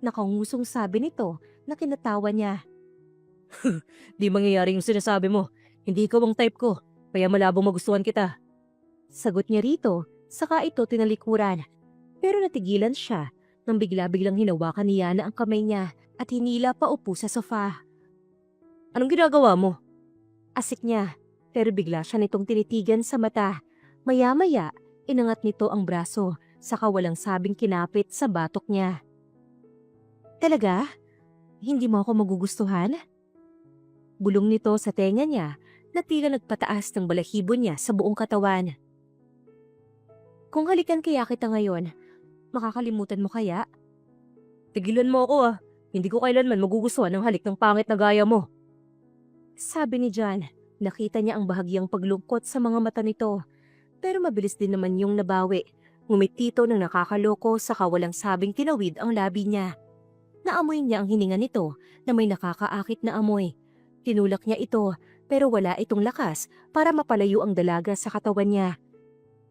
Nakangusong sabi nito na kinatawa niya. Di mangyayari yung sinasabi mo. Hindi ikaw ang type ko, kaya malabong magustuhan kita. Sagot niya rito, saka ito tinalikuran. Pero natigilan siya nang bigla-biglang hinawakan ni Yana ang kamay niya at hinila pa upo sa sofa. Anong ginagawa mo? Asik niya, pero bigla siya nitong tinitigan sa mata. Maya-maya, inangat nito ang braso, saka walang sabing kinapit sa batok niya. Talaga? Hindi mo ako magugustuhan? Bulong nito sa tenga niya na tila nagpataas ng balahibo niya sa buong katawan. Kung halikan kaya kita ngayon, makakalimutan mo kaya? Tigilan mo ako ah. Hindi ko kailanman magugustuhan ng halik ng pangit na gaya mo. Sabi ni John, nakita niya ang bahagyang paglungkot sa mga mata nito. Pero mabilis din naman yung nabawi. Ngumiti ito ng nakakaloko saka walang sabing tinawid ang labi niya. Naamoy niya ang hininga nito na may nakakaakit na amoy. Tinulak niya ito pero wala itong lakas para mapalayo ang dalaga sa katawan niya.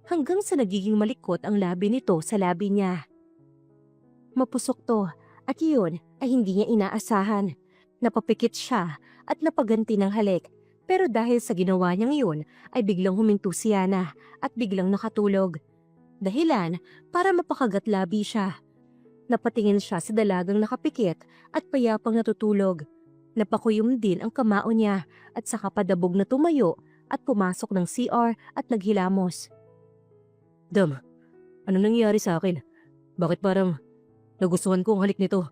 Hanggang sa nagiging malikot ang labi nito sa labi niya. Mapusok to at iyon ay hindi niya inaasahan. Napapikit siya at napaganti ng halik. Pero dahil sa ginawa niyang iyon ay biglang huminto si Yana at biglang nakatulog. Dahilan para mapakagat labi siya. Napatingin siya sa dalagang nakapikit at payapang natutulog. Napakuyom din ang kamao niya at saka padabog na tumayo at pumasok ng CR at naghilamos. Dam, ano nangyari sa akin? Bakit parang nagustuhan ko ang halik nito?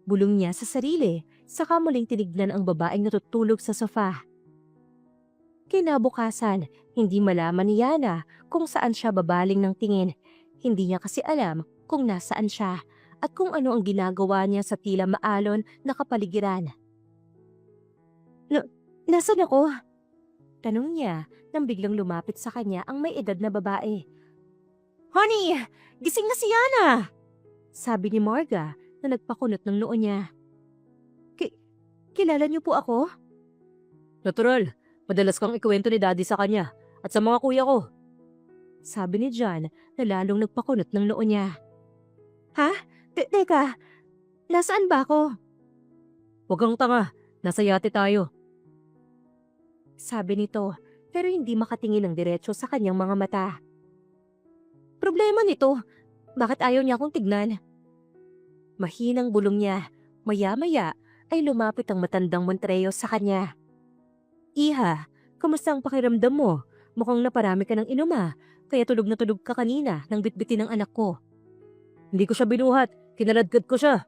Bulong niya sa sarili, saka muling tinignan ang babaeng natutulog sa sofa. Kinabukasan, hindi malaman ni Yana kung saan siya babaling ng tingin. Hindi niya kasi alam kung nasaan siya at kung ano ang ginagawa niya sa tila maalon na kapaligiran. Nasaan ako? Tanong niya nang biglang lumapit sa kanya ang may edad na babae. Honey, gising na si Yana! Sabi ni Marga na nagpakunot ng noo niya. Kilala niyo po ako? Natural, madalas kang ikwento ni Daddy sa kanya at sa mga kuya ko. Sabi ni John na lalong nagpakunot ng noo niya. Ha? Teka, nasaan ba ako? Huwag kang tanga, nasa yate tayo. Sabi nito, pero hindi makatingin ng diretso sa kanyang mga mata. Problema nito, bakit ayaw niya akong tignan? Mahinang bulong niya, maya-maya ay lumapit ang matandang Montreyos sa kanya. Iha, kamusta ang pakiramdam mo? Mukhang naparami ka ng inuma, kaya tulog na tulog ka kanina nang bitbitin ng anak ko. Hindi ko siya binuhat, kinaladkad ko siya.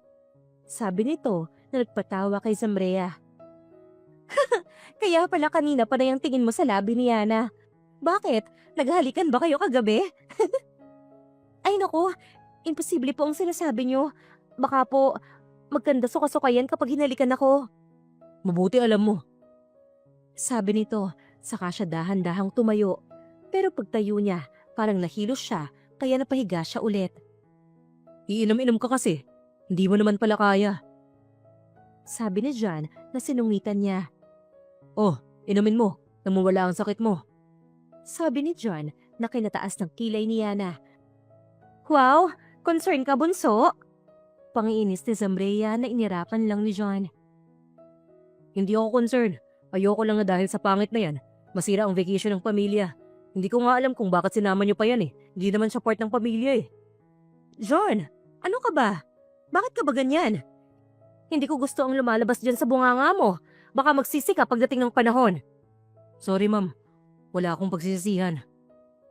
Sabi nito na nagpatawa kay Zambrea. Kaya pala kanina pa na yung tingin mo sa labi ni Yana. Bakit? Naghalikan ba kayo kagabi? Ay naku, imposible po ang sinasabi niyo. Baka po, magkanda suka-sukayan kapag hinalikan ako. Mabuti alam mo. Sabi nito, saka siya dahan-dahang tumayo. Pero pagtayo niya, parang nahilos siya, kaya napahiga siya ulit. Iinom-inom ka kasi. Hindi mo naman pala kaya. Sabi ni John na sinungitan niya. Oh, inumin mo. Nang mawala ang sakit mo. Sabi ni John na kinataas ng kilay ni Yana. Wow, concern ka bunso? Pangiinis ni Zambrea na inirapan lang ni John. Hindi ako concerned. Ayoko lang na dahil sa pangit na yan, masira ang vacation ng pamilya. Hindi ko nga alam kung bakit sinama niyo pa yan eh. Hindi naman siya part ng pamilya eh. John, ano ka ba? Bakit ka ba ganyan? Hindi ko gusto ang lumalabas dyan sa bunganga mo. Baka magsisi ka pagdating ng panahon. Sorry ma'am, wala akong pagsisisihan.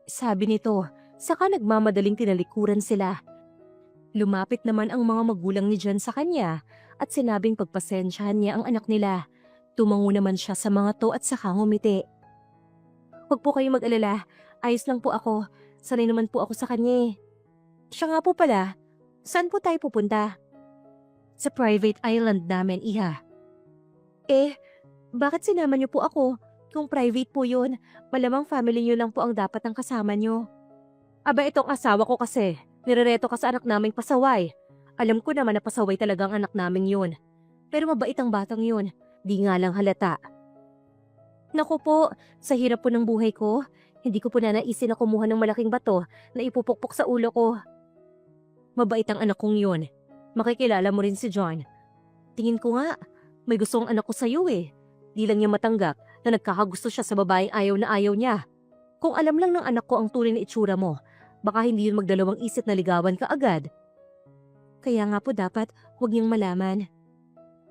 Sabi nito, saka nagmamadaling tinalikuran sila. Lumapit naman ang mga magulang ni John sa kanya at sinabing pagpasensyahan niya ang anak nila. Tumango naman siya sa mga to at saka ngumiti. Huwag po kayong mag-alala, ayos lang po ako. Sanay naman po ako sa kanya eh. Siya nga po pala, saan po tayo pupunta? Sa private island namin, Iha. Eh, bakit sinama niyo po ako? Kung private po yun, malamang family niyo lang po ang dapat ang kasama niyo. Aba, itong asawa ko kasi, nirereto ka sa anak naming pasaway. Alam ko naman na pasaway talaga ang anak naming yun. Pero mabait ang batang yun, di nga lang halata. Naku po, sa hirap po ng buhay ko, hindi ko po na naisin na kumuha ng malaking bato na ipupukpok sa ulo ko. Mabait ang anak kong yun. Makikilala mo rin si John. Tingin ko nga, may gusto ang anak ko sa'yo eh. Di lang niya matanggap na nagkakagusto siya sa babaeng ayaw na ayaw niya. Kung alam lang ng anak ko ang tunay na itsura mo, baka hindi yun magdalawang isip na ligawan ka agad. Kaya nga po dapat huwag niyang malaman.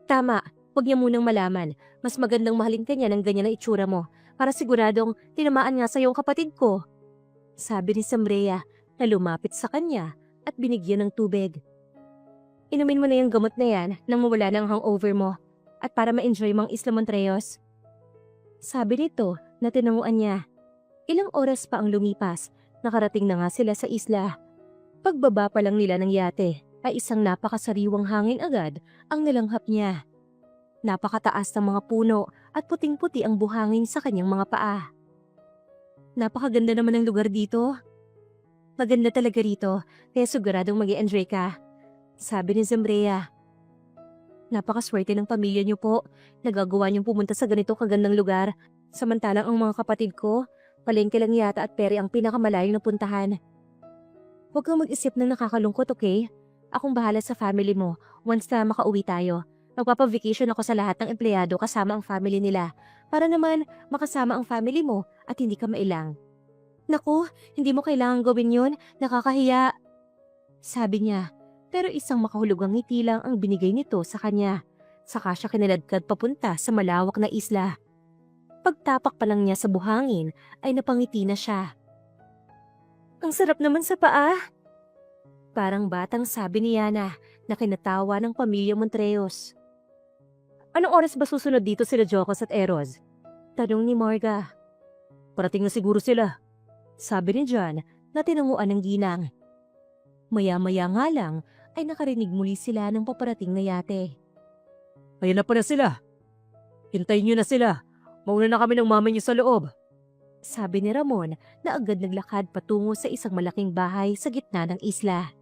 Tama, huwag niya munang malaman. Mas magandang mahalin ka niya ng ganyan na itsura mo para siguradong tinamaan nga sa'yo ang kapatid ko. Sabi ni Zambrea na lumapit sa kanya at binigyan ng tubig. Inumin mo na yung gamot na yan nang mawala na ang hangover mo at para ma-enjoy mo ang Isla Montreyos. Sabi nito na tinanguan niya. Ilang oras pa ang lumipas, nakarating na nga sila sa isla. Pagbaba pa lang nila ng yate ay isang napakasariwang hangin agad ang nilanghap niya. Napakataas ng mga puno at puting-puti ang buhangin sa kanyang mga paa. Napakaganda naman ng lugar dito. Maganda talaga rito, kaya siguradong mag-i-enjoy ka. Sabi ni Zambrea. Napakaswerte ng pamilya niyo po. Nagagawa niyong pumunta sa ganito kagandang lugar. Samantalang ang mga kapatid ko, palengke lang yata at peri ang pinakamalayong napuntahan. Huwag kang mag-isip ng nakakalungkot, okay? Akong bahala sa family mo once na makauwi tayo. Magpapa-vacation ako sa lahat ng empleyado kasama ang family nila para naman makasama ang family mo at hindi ka mailang. Naku, hindi mo kailangan gawin yun. Nakakahiya. Sabi niya. Pero isang makahulugang ngiti lang ang binigay nito sa kanya. Saka siya kinaladkad papunta sa malawak na isla. Pagtapak pa lang niya sa buhangin ay napangiti na siya. Ang sarap naman sa paa. Parang batang sabi ni Yana na kinatawa ng pamilya Montreyos. Anong oras ba susunod dito sila Jocos at Eros? Tanong ni Morga. Parating na siguro sila. Sabi ni John na tinanguan ng ginang. Maya-maya nga lang ay nakarinig muli sila ng paparating na yate. Ayan na pala sila. Hintayin niyo na sila. Mauna na kami ng mama niyo sa loob. Sabi ni Ramon na agad naglakad patungo sa isang malaking bahay sa gitna ng isla.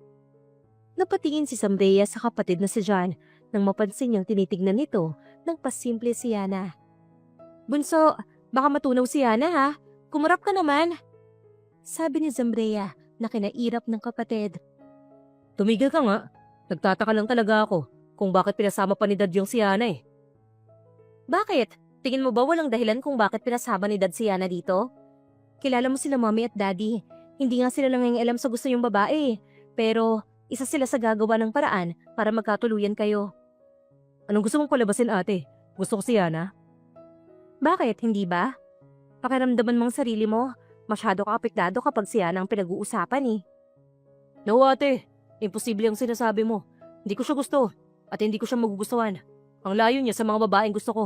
Napatingin si Zambrea sa kapatid na si John nang mapansin niyang tinitignan nito ng pasimple si Yana. Bunso, baka matunaw si Yana ha? Kumarap ka naman. Sabi ni Zambrea na kinairap ng kapatid. Tumigil ka nga. Nagtataka lang talaga ako kung bakit pinasama pa ni Dad yung si Yana eh. Bakit? Tingin mo ba walang dahilan kung bakit pinasama ni Dad si Yana dito? Kilala mo sila Mommy at Daddy. Hindi nga sila nangingialam sa gusto yung babae. Pero isa sila sa gagawa ng paraan para magkatuluyan kayo. Anong gusto mong palabasin ate? Gusto ko si Yana? Bakit? Hindi ba? Pakiramdaman mong sarili mo. Masyado ka apektado kapag si Yana ang pinag-uusapan eh. No ate, imposible ang sinasabi mo. Hindi ko siya gusto at hindi ko siya magugustuhan. Ang layo niya sa mga babaeng gusto ko.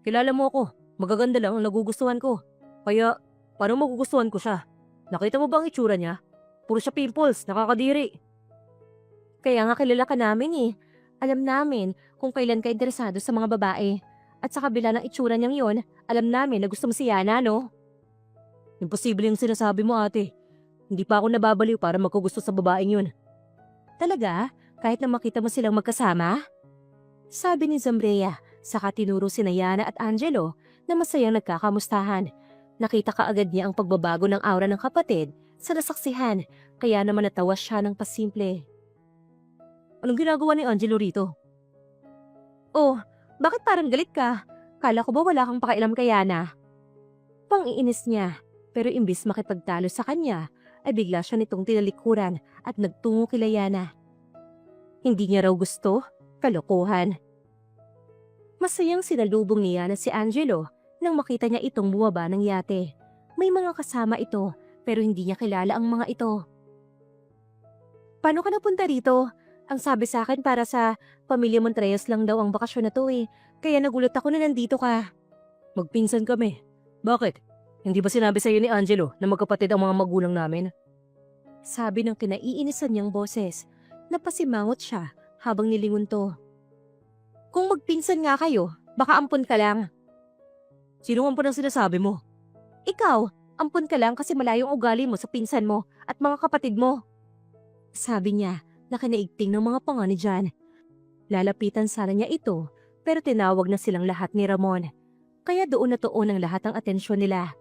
Kilala mo ako, magaganda lang ang nagugustuhan ko. Kaya, paano magugustuhan ko siya? Nakita mo ba ang itsura niya? Puro siya pimples, nakakadiri. Kaya nga kilala ka namin eh. Alam namin kung kailan ka interesado sa mga babae. At sa kabila ng itsura niyang yon, alam namin na gusto mo si Yana, no? Imposible yung sinasabi mo ate. Hindi pa ako nababaliw para magkugusto sa babaeng yun. Talaga? Kahit na makita mo silang magkasama? Sabi ni Zambrea, saka tinuro sina Yana at Angelo na masayang nagkakamustahan. Nakita kaagad niya ang pagbabago ng aura ng kapatid sa nasaksihan, kaya naman natawa siya ng pasimple. Anong ginagawa ni Angelo rito? Oh, bakit parang galit ka? Kala ko ba wala kang pakialam kay Yana? Pang-iinis niya, pero imbis makipagtalo sa kanya, ay bigla siya nitong tinalikuran at nagtungo kila Yana. Hindi niya raw gusto? Kalokohan. Masayang sinalubong ni Yana si Angelo nang makita niya itong bumaba ng yate. May mga kasama ito, pero hindi niya kilala ang mga ito. Paano ka napunta rito? Ang sabi sa akin para sa pamilya Montreyes lang daw ang bakasyon na to eh. Kaya nagulat ako na nandito ka. Magpinsan kami. Bakit? Hindi ba sinabi sa'yo ni Angelo na magkapatid ang mga magulang namin? Sabi ng kinaiinisan niyang boses. Napasimangot siya habang nilingon to. Kung magpinsan nga kayo, baka ampun ka lang. Sino ang ang sinasabi mo? Ikaw, ampun ka lang kasi malayong ugali mo sa pinsan mo at mga kapatid mo. Sabi niya na kinaigting ng mga panga ni John. Lalapitan sana niya ito pero tinawag na silang lahat ni Ramon. Kaya doon na tuon ang lahat ng atensyon nila.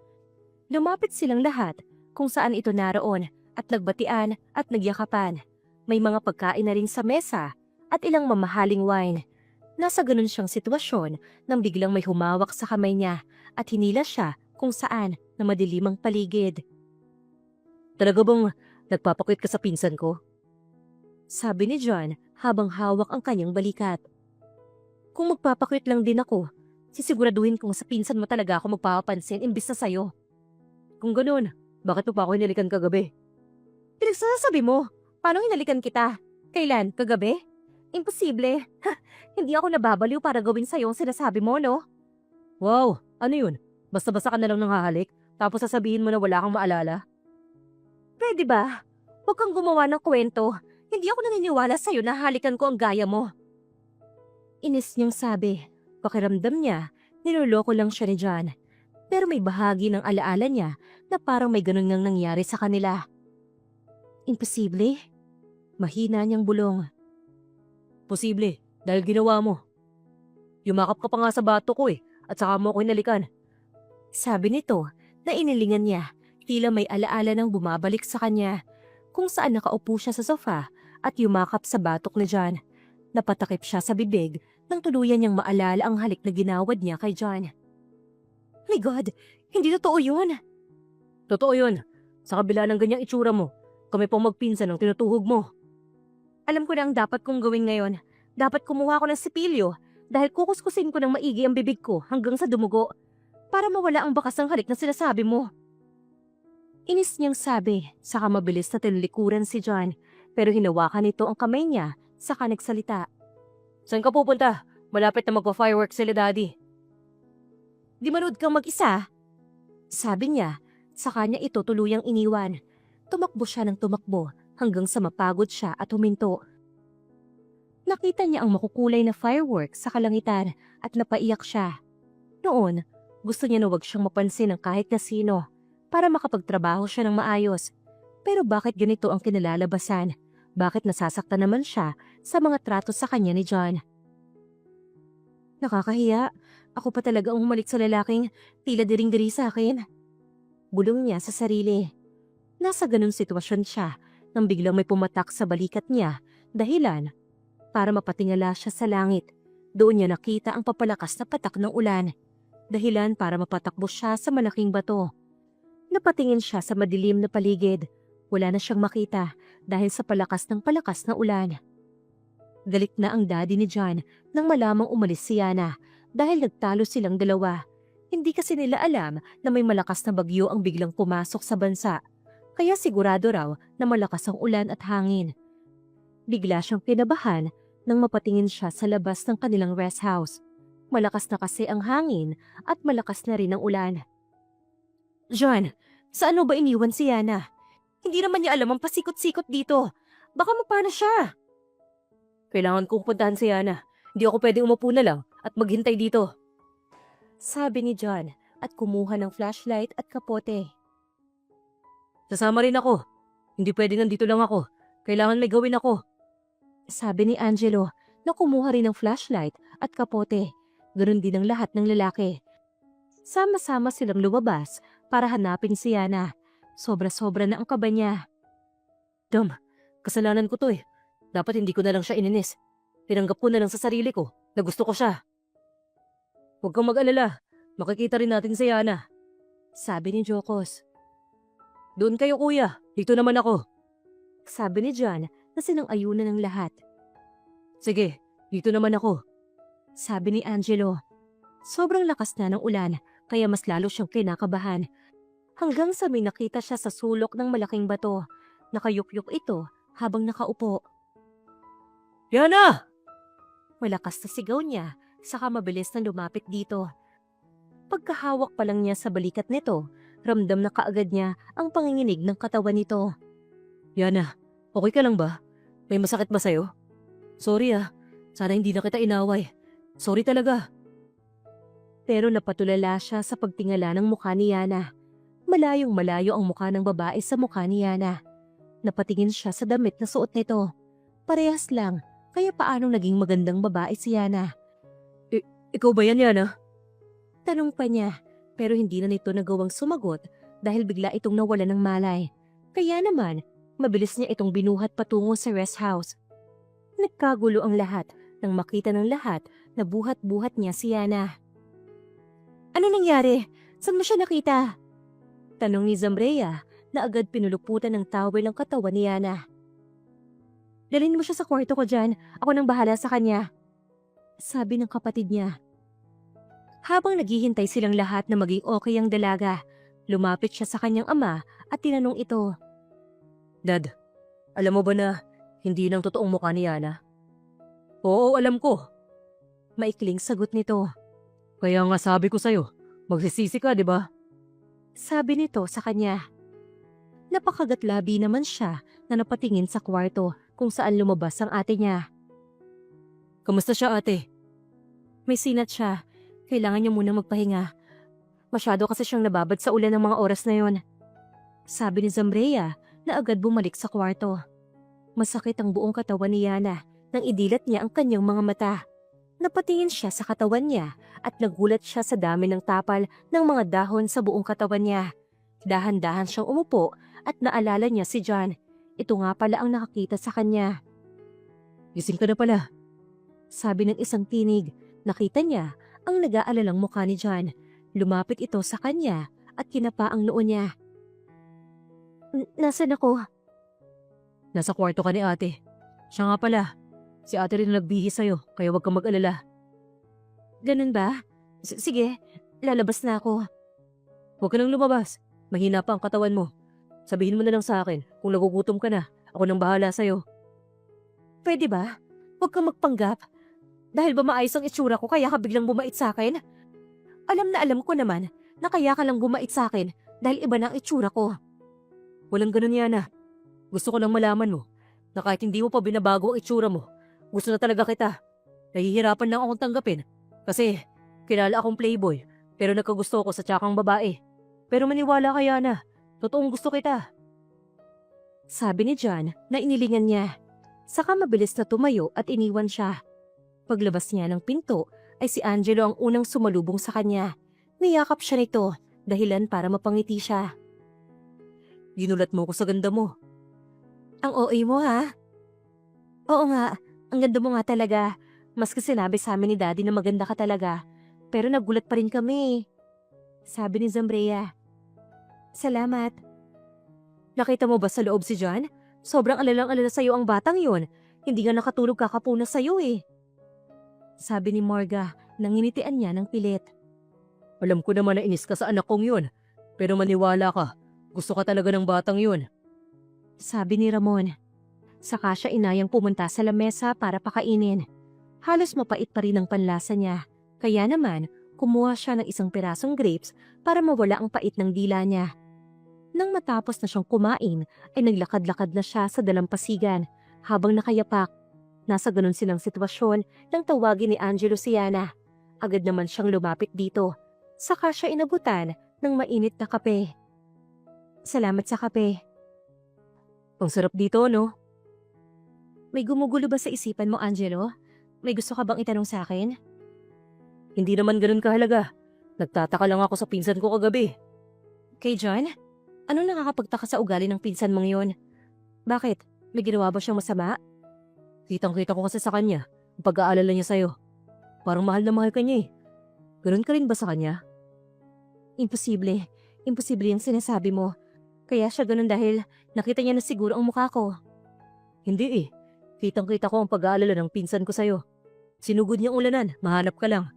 Lumapit silang lahat kung saan ito naroon at nagbatian at nagyakapan. May mga pagkain na rin sa mesa at ilang mamahaling wine. Nasa ganun siyang sitwasyon nang biglang may humawak sa kamay niya at hinila siya kung saan na madilimang paligid. Talaga bang nagpapakwit ka sa pinsan ko? Sabi ni John habang hawak ang kanyang balikat. Kung magpapakwit lang din ako, sisiguraduhin kong sa pinsan mo talaga ako magpapapansin imbis na sa'yo. Kung ganun, bakit mo pa ako hinalikan kagabi? Pinagsasabi mo, paano hinalikan kita? Kailan? Kagabi? Imposible. Hindi ako nababaliw para gawin sa'yo ang sinasabi mo, no? Wow, ano yun? Basta-basta ka na lang nanghahalik, tapos sasabihin mo na wala kang maalala? Pwede ba? Huwag kang gumawa ng kwento. Hindi ako naniniwala sa'yo na halikan ko ang gaya mo. Inis niyang sabi. Pakiramdam niya, niloloko lang siya ni John. Pero may bahagi ng alaala niya na parang may ganun ngang nangyari sa kanila. Imposible? Mahina niyang bulong. Posible, dahil ginawa mo. Yumakap ka pa nga sa bato ko at saka mo ako hinalikan. Sabi nito na inilingan niya, tila may alaala nang bumabalik sa kanya, kung saan nakaupo siya sa sofa at yumakap sa batok ni John. Napatakip siya sa bibig nang tuluyan niyang maalala ang halik na ginawad niya kay John. My God, hindi totoo yun. Totoo yun. Sa kabila ng ganyang itsura mo, kami pong magpinsan ng tinutuhog mo. Alam ko na ang dapat kong gawin ngayon. Dapat kumuha ko ng sipilyo dahil kukuskusin ko ng maigi ang bibig ko hanggang sa dumugo para mawala ang bakas ng halik na sinasabi mo. Inis niyang sabi, saka mabilis na tinlikuran si John pero hinawakan nito ang kamay niya saka nagsalita. Saan ka pupunta? Malapit na magpa-fireworks sila daddy. Di manood kang mag-isa? Sabi niya, saka niya ito tuluyang iniwan. Tumakbo siya ng tumakbo hanggang sa mapagod siya at huminto. Nakita niya ang makukulay na fireworks sa kalangitan at napaiyak siya. Noon, gusto niya na wag siyang mapansin ng kahit na sino para makapagtrabaho siya ng maayos. Pero bakit ganito ang kinalalabasan? Bakit nasasaktan naman siya sa mga trato sa kanya ni John? Nakakahiya. Ako pa talaga ang humalik sa lalaking tila diring-diri sa akin. Bulong niya sa sarili. Nasa ganun sitwasyon siya nang biglang may pumatak sa balikat niya, dahilan para mapatingala siya sa langit. Doon niya nakita ang papalakas na patak ng ulan, dahilan para mapatakbo siya sa malaking bato. Napatingin siya sa madilim na paligid. Wala na siyang makita dahil sa palakas na ulan. Galit na ang daddy ni John nang malamang umalis si Yana dahil nagtalo silang dalawa. Hindi kasi nila alam na may malakas na bagyo ang biglang pumasok sa bansa, kaya sigurado raw na malakas ang ulan at hangin. Bigla siyang kinabahan nang mapatingin siya sa labas ng kanilang rest house. Malakas na kasi ang hangin at malakas na rin ang ulan. John, saan mo ba iniwan si Yana? Hindi naman niya alam ang pasikot-sikot dito. Baka mapana siya. Kailangan kong puntahan si Yana. Hindi ako pwedeng umupo na lang at maghintay dito. Sabi ni John at kumuha ng flashlight at kapote. Sasama rin ako. Hindi pwedeng nandito lang ako. Kailangan may gawin ako. Sabi ni Angelo na kumuha rin ng flashlight at kapote. Ganoon din ang lahat ng lalaki. Sama-sama silang lumabas para hanapin si Yana. Sobra-sobra na ang kaba niya. Dom, kasalanan ko to eh. Dapat hindi ko na lang siya ininis. Tinanggap ko na lang sa sarili ko na gusto ko siya. Huwag kang mag-alala. Makikita rin natin si Yana. Sabi ni Jocos. Doon kayo kuya. Dito naman ako. Sabi ni John na sinang-ayunan ng lahat. Sige, dito naman ako. Sabi ni Angelo. Sobrang lakas na ng ulan kaya mas lalo siyang kinakabahan. Hanggang sa may nakita siya sa sulok ng malaking bato. Nakayukyuk ito habang nakaupo. Yana! Malakas na sigaw niya, saka mabilis na lumapit dito. Pagkahawak pa lang niya sa balikat nito, ramdam na kaagad niya ang panginginig ng katawan nito. Yana, okay ka lang ba? May masakit ba sa'yo? Sorry sana hindi na kita inaway. Sorry talaga. Pero napatulala siya sa pagtingala ng mukha ni Yana. Malayong malayo ang mukha ng babae sa mukha ni Yana. Napatingin siya sa damit na suot nito. Parehas lang, kaya paano naging magandang babae si Yana? Ikaw ba yan, Yana? Tanong pa niya, pero hindi na nito nagawang sumagot dahil bigla itong nawala ng malay. Kaya naman, mabilis niya itong binuhat patungo sa rest house. Nagkagulo ang lahat nang makita ng lahat na buhat-buhat niya si Yana. Ano nangyari? Saan mo siya nakita? Tanong ni Zambrea na agad pinuluputan ng towel ang katawan ni Yana. Dalhin mo siya sa kwarto ko dyan. Ako nang bahala sa kanya. Sabi ng kapatid niya. Habang naghihintay silang lahat na maging okay ang dalaga, lumapit siya sa kanyang ama at tinanong ito. Dad, alam mo ba na hindi nang totoong mukha ni Yana? Oo, alam ko. Maikling sagot nito. Kaya nga sabi ko sa'yo, magsisisi ka, di ba? Sabi nito sa kanya. Napakagatlabi naman siya na napatingin sa kwarto kung saan lumabas ang ate niya. Kamusta siya, ate? May sinat siya. Kailangan niya muna magpahinga. Masyado kasi siyang nababad sa ulan ng mga oras na yon. Sabi ni Zambrea na agad bumalik sa kwarto. Masakit ang buong katawan ni Yana nang idilat niya ang kanyang mga mata. Napatingin siya sa katawan niya at nagulat siya sa dami ng tapal ng mga dahon sa buong katawan niya. Dahan-dahan siyang umupo at naalala niya si John. Ito nga pala ang nakakita sa kanya. Gising ka na pala. Sabi ng isang tinig, nakita niya ang nag-aalalang mukha ni John. Lumapit ito sa kanya at kinapa ang noo niya. Nasaan ako? Nasa kwarto ka ni ate. Siya nga pala. Si ate rin nagbihi sa'yo, kaya huwag kang mag-alala. Ganun ba? Sige, lalabas na ako. Huwag ka nang lumabas. Mahina pa ang katawan mo. Sabihin mo na lang sa akin kung nagugutom ka na. Ako nang bahala sa'yo. Pwede ba? Huwag kang magpanggap. Dahil ba maayos ang itsura ko kaya ka biglang bumait sa akin? Alam na alam ko naman na kaya ka lang bumait sa akin dahil iba na ang itsura ko. Walang ganun, Yana. Gusto ko lang malaman mo na kahit hindi mo pa binabago ang itsura mo, gusto na talaga kita. Nahihirapan lang akong tanggapin kasi kilala akong playboy pero nagkagusto ko sa tsakang babae. Pero maniwala ka, Yana. Totoong gusto kita. Sabi ni John na inilingan niya. Saka mabilis na tumayo at iniwan siya. Paglabas niya ng pinto ay si Angelo ang unang sumalubong sa kanya. Niyakap siya nito dahilan para mapangiti siya. Ginulat mo ko sa ganda mo. Ang OA mo ha? Oo nga, ang ganda mo nga talaga. Maski sinabi sa amin ni Daddy na maganda ka talaga. Pero nagulat pa rin kami. Sabi ni Zambrea. Salamat. Nakita mo ba sa loob si John? Sobrang alalang-alala sa'yo ang batang yun. Hindi nga nakatulog kakapuna sa'yo eh. Sabi ni Morga, nanginitian niya ng pilit. Alam ko naman na inis ka sa anak kong yun. Pero maniwala ka, gusto ka talaga ng batang yun. Sabi ni Ramon. Saka siya inayang pumunta sa lamesa para pakainin. Halos mapait pa rin ang panlasa niya. Kaya naman, kumuha siya ng isang pirasong grapes para mawala ang pait ng dila niya. Nang matapos na siyang kumain, ay naglakad-lakad na siya sa dalampasigan habang nakayapak. Nasa ganun silang sitwasyon nang tawagin ni Angelo si Yana. Agad naman siyang lumapit dito. Saka siya inabutan ng mainit na kape. Salamat sa kape. Ang sarap dito, no? May gumugulo ba sa isipan mo, Angelo? May gusto ka bang itanong sa akin? Hindi naman ganun kahalaga. Nagtataka lang ako sa pinsan ko kagabi. Kay John? Anong nakakapagtaka sa ugali ng pinsan mong yun? Bakit? May ginawa ba siyang masama? Kitang-kita ko kasi sa kanya, ang pag-aalala niya sa'yo. Parang mahal na mahal ka niya eh. Ganun ka rin ba sa kanya? Imposible. Imposible yung sinasabi mo. Kaya siya ganun dahil nakita niya na siguro ang mukha ko. Hindi eh. Kitang-kita ko ang pag-aalala ng pinsan ko sa'yo. Sinugod niyang ulanan, mahanap ka lang.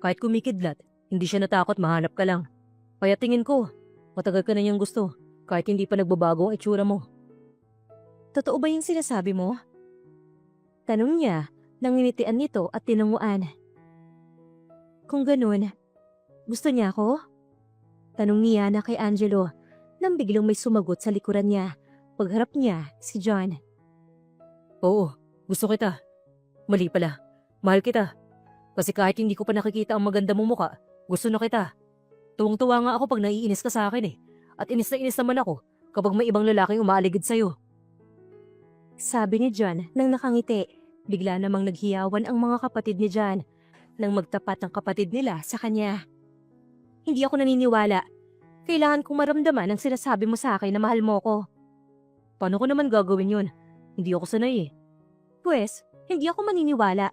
Kahit kumikidlat, hindi siya natakot mahanap ka lang. Kaya tingin ko, matagal ka na niyang gusto, kahit hindi pa nagbabago ang itsura mo. Totoo ba yung sinasabi mo? Tanong niya, nanginitian nito at tinunguan. Kung ganun, gusto niya ako? Tanong niya na kay Angelo, nang biglang may sumagot sa likuran niya. Pagharap niya, si John. Oo, gusto kita. Mali pala, mahal kita. Kasi kahit hindi ko pa nakikita ang maganda mong muka, gusto na kita. Tuwang-tuwa nga ako pag naiinis ka sa akin eh. At inis na inis naman ako kapag may ibang lalaking umaaligid sa'yo. Sabi ni John nang nakangiti. Bigla namang naghiyawan ang mga kapatid ni John nang magtapat ang kapatid nila sa kanya. Hindi ako naniniwala. Kailangan kong maramdaman ang sinasabi mo sa akin na mahal mo ko. Paano ko naman gagawin yun? Hindi ako sanay eh. Pwes, hindi ako maniniwala.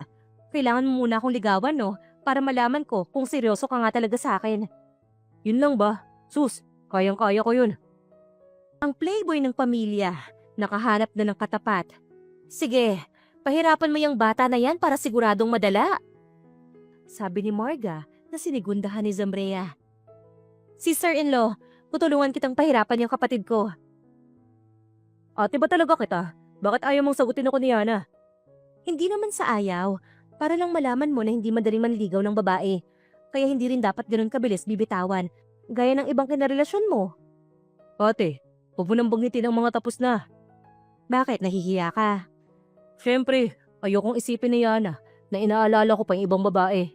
Kailangan mo muna akong ligawan, no? Para malaman ko kung seryoso ka nga talaga sa akin. Yun lang ba? Sus, kayang-kaya ko yun. Ang playboy ng pamilya, nakahanap na ng katapat. Sige, pahirapan mo yung bata na yan para siguradong madala. Sabi ni Morga na sinigundahan ni Zambrea. Sister-in-law, tutulungan kitang pahirapan yung kapatid ko. Ate ba talaga kita? Bakit ayaw mong sagutin ako ni Yana? Hindi naman sa ayaw, para lang malaman mo na hindi madaling manligaw ng babae. Kaya hindi rin dapat ganun kabilis bibitawan, gaya ng ibang kinarelasyon mo. Ate, huwag mo nang banggitin ang mga tapos na. Bakit, nahihiya ka? Siyempre, ayokong isipin ni Yana na inaalala ko pa yung ibang babae.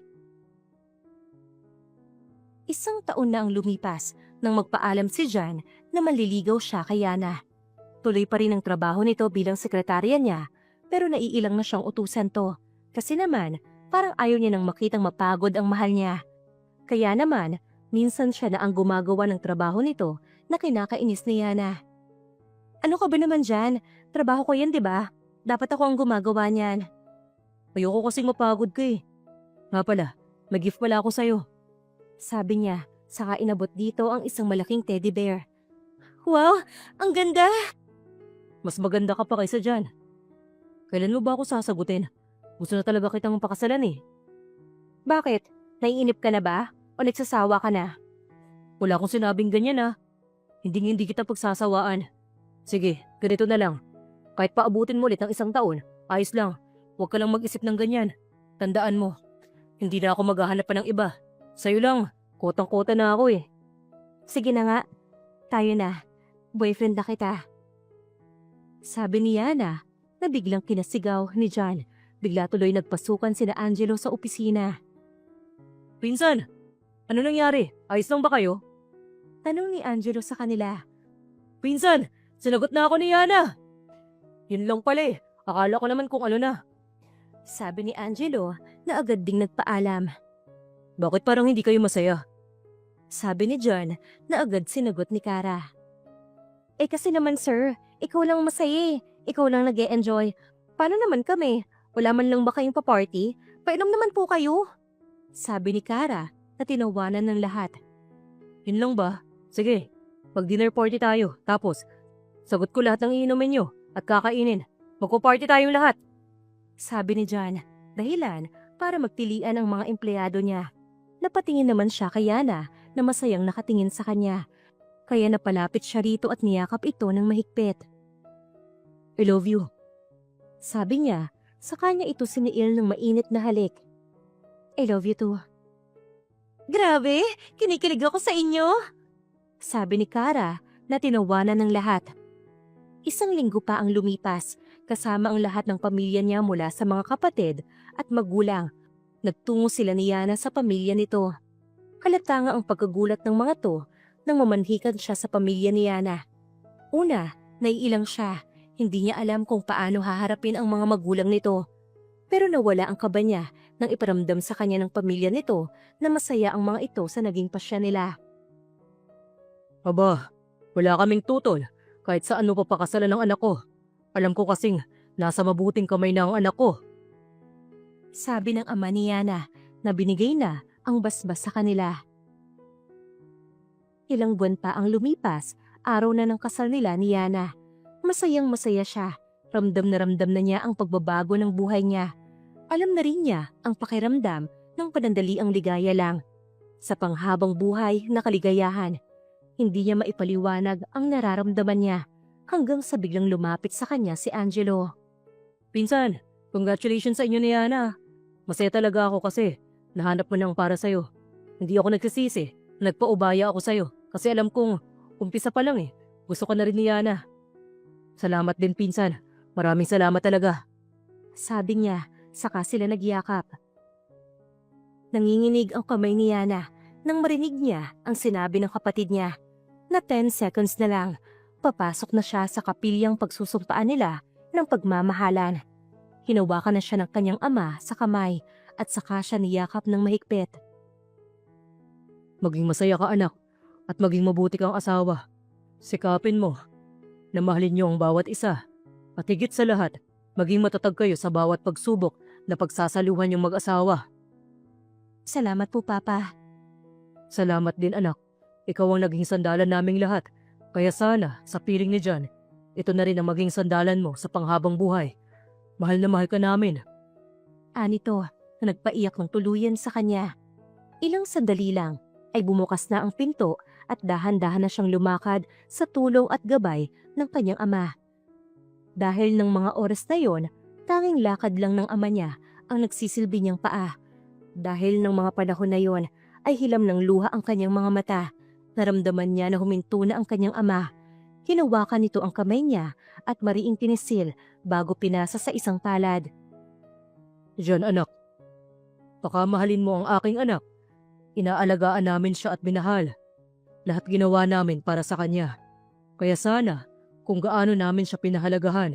Isang taon na ang lumipas nang magpaalam si John na manliligaw siya kay Yana. Tuloy pa rin ang trabaho nito bilang sekretarya niya, pero naiilang na siyang utusan to. Kasi naman, parang ayaw niya nang makitang mapagod ang mahal niya. Kaya naman, minsan siya na ang gumagawa ng trabaho nito na kinakainis ni Yana. Ano ka ba naman dyan? Trabaho ko yan, di ba? Dapat ako ang gumagawa niyan. Ayoko kasing mapagod ka eh. Nga pala, may gift pala ako sa'yo. Sabi niya, saka inabot dito ang isang malaking teddy bear. Wow, ang ganda! Mas maganda ka pa kaysa dyan. Kailan mo ba ako sasagutin? Gusto na talaga kitang pakasalan eh. Bakit? Naiinip ka na ba? O nagsasawa ka na? Wala akong sinabing ganyan ah. Hindi kita pagsasawaan. Sige, ganito na lang. Kahit paabutin mo ulit ng 1 taon, ayos lang. Huwag ka lang mag-isip ng ganyan. Tandaan mo, hindi na ako maghahanap pa ng iba. Sa'yo lang, kotang-kota na ako eh. Sige na nga, tayo na. Boyfriend na kita. Sabi ni Yana na biglang kinasigaw ni John. Bigla tuloy nagpasukan sina Angelo sa opisina. Pinsan, ano nangyari? Ayos lang ba kayo? Tanong ni Angelo sa kanila. Pinsan, sinagot na ako ni Yana. Yun lang pala eh. Akala ko naman kung ano na. Sabi ni Angelo na agad ding nagpaalam. Bakit parang hindi kayo masaya? Sabi ni John na agad sinagot ni Kara. Eh kasi naman sir, ikaw lang masaya eh. Ikaw lang nag-e-enjoy. Paano naman kami? Wala man lang ba kayong pa-party? Painom naman po kayo. Sabi ni Kara na tinawanan ng lahat. Yun lang ba? Sige, mag-dinner party tayo. Tapos, sagot ko lahat ng iinumin nyo at kakainin. Magpo-party tayong lahat. Sabi ni John, dahilan para magtilian ang mga empleyado niya. Napatingin naman siya kay Yana na masayang nakatingin sa kanya. Kaya napalapit siya rito at niyakap ito ng mahigpit. I love you. Sabi niya, sa kanya ito siniil ng mainit na halik. I love you too. Grabe, kinikilig ako sa inyo. Sabi ni Kara na tinawanan ng lahat. Isang linggo pa ang lumipas, kasama ang lahat ng pamilya niya mula sa mga kapatid at magulang. Nagtungo sila ni Yana sa pamilya nito. Halata nga ang pagkagulat ng mga to nang mamanhikan siya sa pamilya ni Yana. Una, naiilang siya. Hindi niya alam kung paano haharapin ang mga magulang nito. Pero nawala ang kaba niya nang iparamdam sa kanya ng pamilya nito na masaya ang mga ito sa naging pasya nila. Aba, wala kaming tutol kahit sa ano papakasalan ng anak ko. Alam ko kasing nasa mabuting kamay na ang anak ko. Sabi ng ama ni Yana na binigay na ang basbas sa kanila. Ilang buwan pa ang lumipas, araw na ng kasal nila ni Yana. Masayang masaya siya. Ramdam na niya ang pagbabago ng buhay niya. Alam na rin niya ang pakiramdam ng panandaliang ligaya lang. Sa panghabang buhay na kaligayahan, hindi niya maipaliwanag ang nararamdaman niya hanggang sa biglang lumapit sa kanya si Angelo. Pinsan, congratulations sa inyo ni Yana. Masaya talaga ako kasi nahanap mo nang para sa'yo. Hindi ako nagsisisi, nagpaubaya ako sa'yo kasi alam kong umpisa pa lang gusto ko na rin ni Yana. Salamat din pinsan, maraming salamat talaga. Sabi niya, saka sila nagyakap. Nanginginig ang kamay ni Yana nang marinig niya ang sinabi ng kapatid niya na 10 seconds na lang, papasok na siya sa kapilyang pagsusumpaan nila ng pagmamahalan. Hinawakan na siya ng kanyang ama sa kamay at saka siya niyakap ng mahigpit. Maging masaya ka anak at maging mabuti kang asawa. Sikapin mo na mahalin niyo ang bawat isa at higit sa lahat, maging matatag kayo sa bawat pagsubok na pagsasaluhan yung mag-asawa. Salamat po, Papa. Salamat din anak. Ikaw ang naging sandalan naming lahat. Kaya sana, sa piling ni John, ito na rin ang maging sandalan mo sa panghabang buhay. Mahal na mahal ka namin. Anito na nagpaiyak ng tuluyan sa kanya. Ilang sandali lang ay bumukas na ang pinto at dahan-dahan na siyang lumakad sa tulong at gabay ng kanyang ama. Dahil ng mga oras na yon, tanging lakad lang ng ama niya ang nagsisilbi niyang paa. Dahil ng mga panahon na yon, ay hilam ng luha ang kanyang mga mata. Naramdaman niya na huminto na ang kanyang ama. Hinawakan nito ang kamay niya at mariing tinisil bago pinasa sa isang palad. John anak, pakamahalin mo ang aking anak. Inaalagaan namin siya at minahal. Lahat ginawa namin para sa kanya. Kaya sana, kung gaano namin siya pinahalagahan,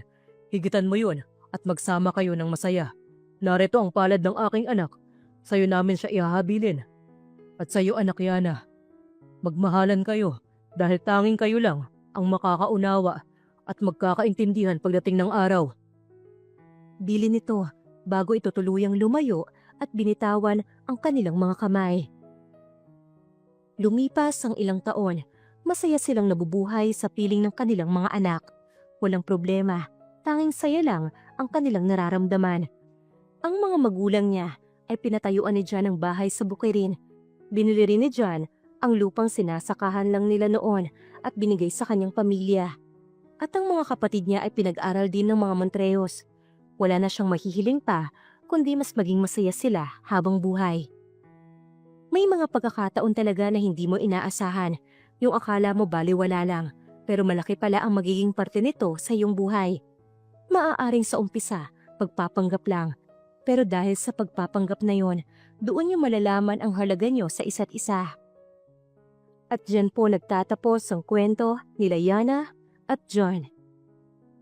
higitan mo yun at magsama kayo ng masaya. Narito ang palad ng aking anak. Sa'yo namin siya ihahabilin. At sa'yo anak Yana, magmahalan kayo dahil tanging kayo lang ang makakaunawa at magkakaintindihan pagdating ng araw. Bili nito bago ito tuluyang lumayo at binitawan ang kanilang mga kamay. Lumipas ang ilang taon, masaya silang nabubuhay sa piling ng kanilang mga anak. Walang problema, tanging saya lang ang kanilang nararamdaman. Ang mga magulang niya ay pinatayuan ni John ng bahay sa Bukirin. Binili rin ni John ang lupang sinasakahan lang nila noon at binigay sa kanyang pamilya. At ang mga kapatid niya ay pinag-aral din ng mga Montreos. Wala na siyang mahihiling pa, kundi mas maging masaya sila habang buhay. May mga pagkakataon talaga na hindi mo inaasahan, yung akala mo baliwala lang, pero malaki pala ang magiging parte nito sa iyong buhay. Maaaring sa umpisa, pagpapanggap lang, pero dahil sa pagpapanggap na yon, doon niyo malalaman ang halaga niyo sa isa't isa. At dyan po nagtatapos ang kwento nila Yana at John.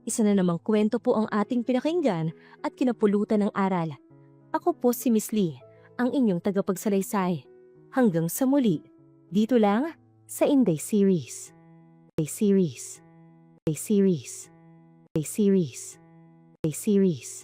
Isa na namang kwento po ang ating pinakinggan at kinapulutan ng aral. Ako po si Miss Lee, ang inyong tagapagsalaysay. Hanggang sa muli, dito lang sa Inday Series. A series. A series. A series.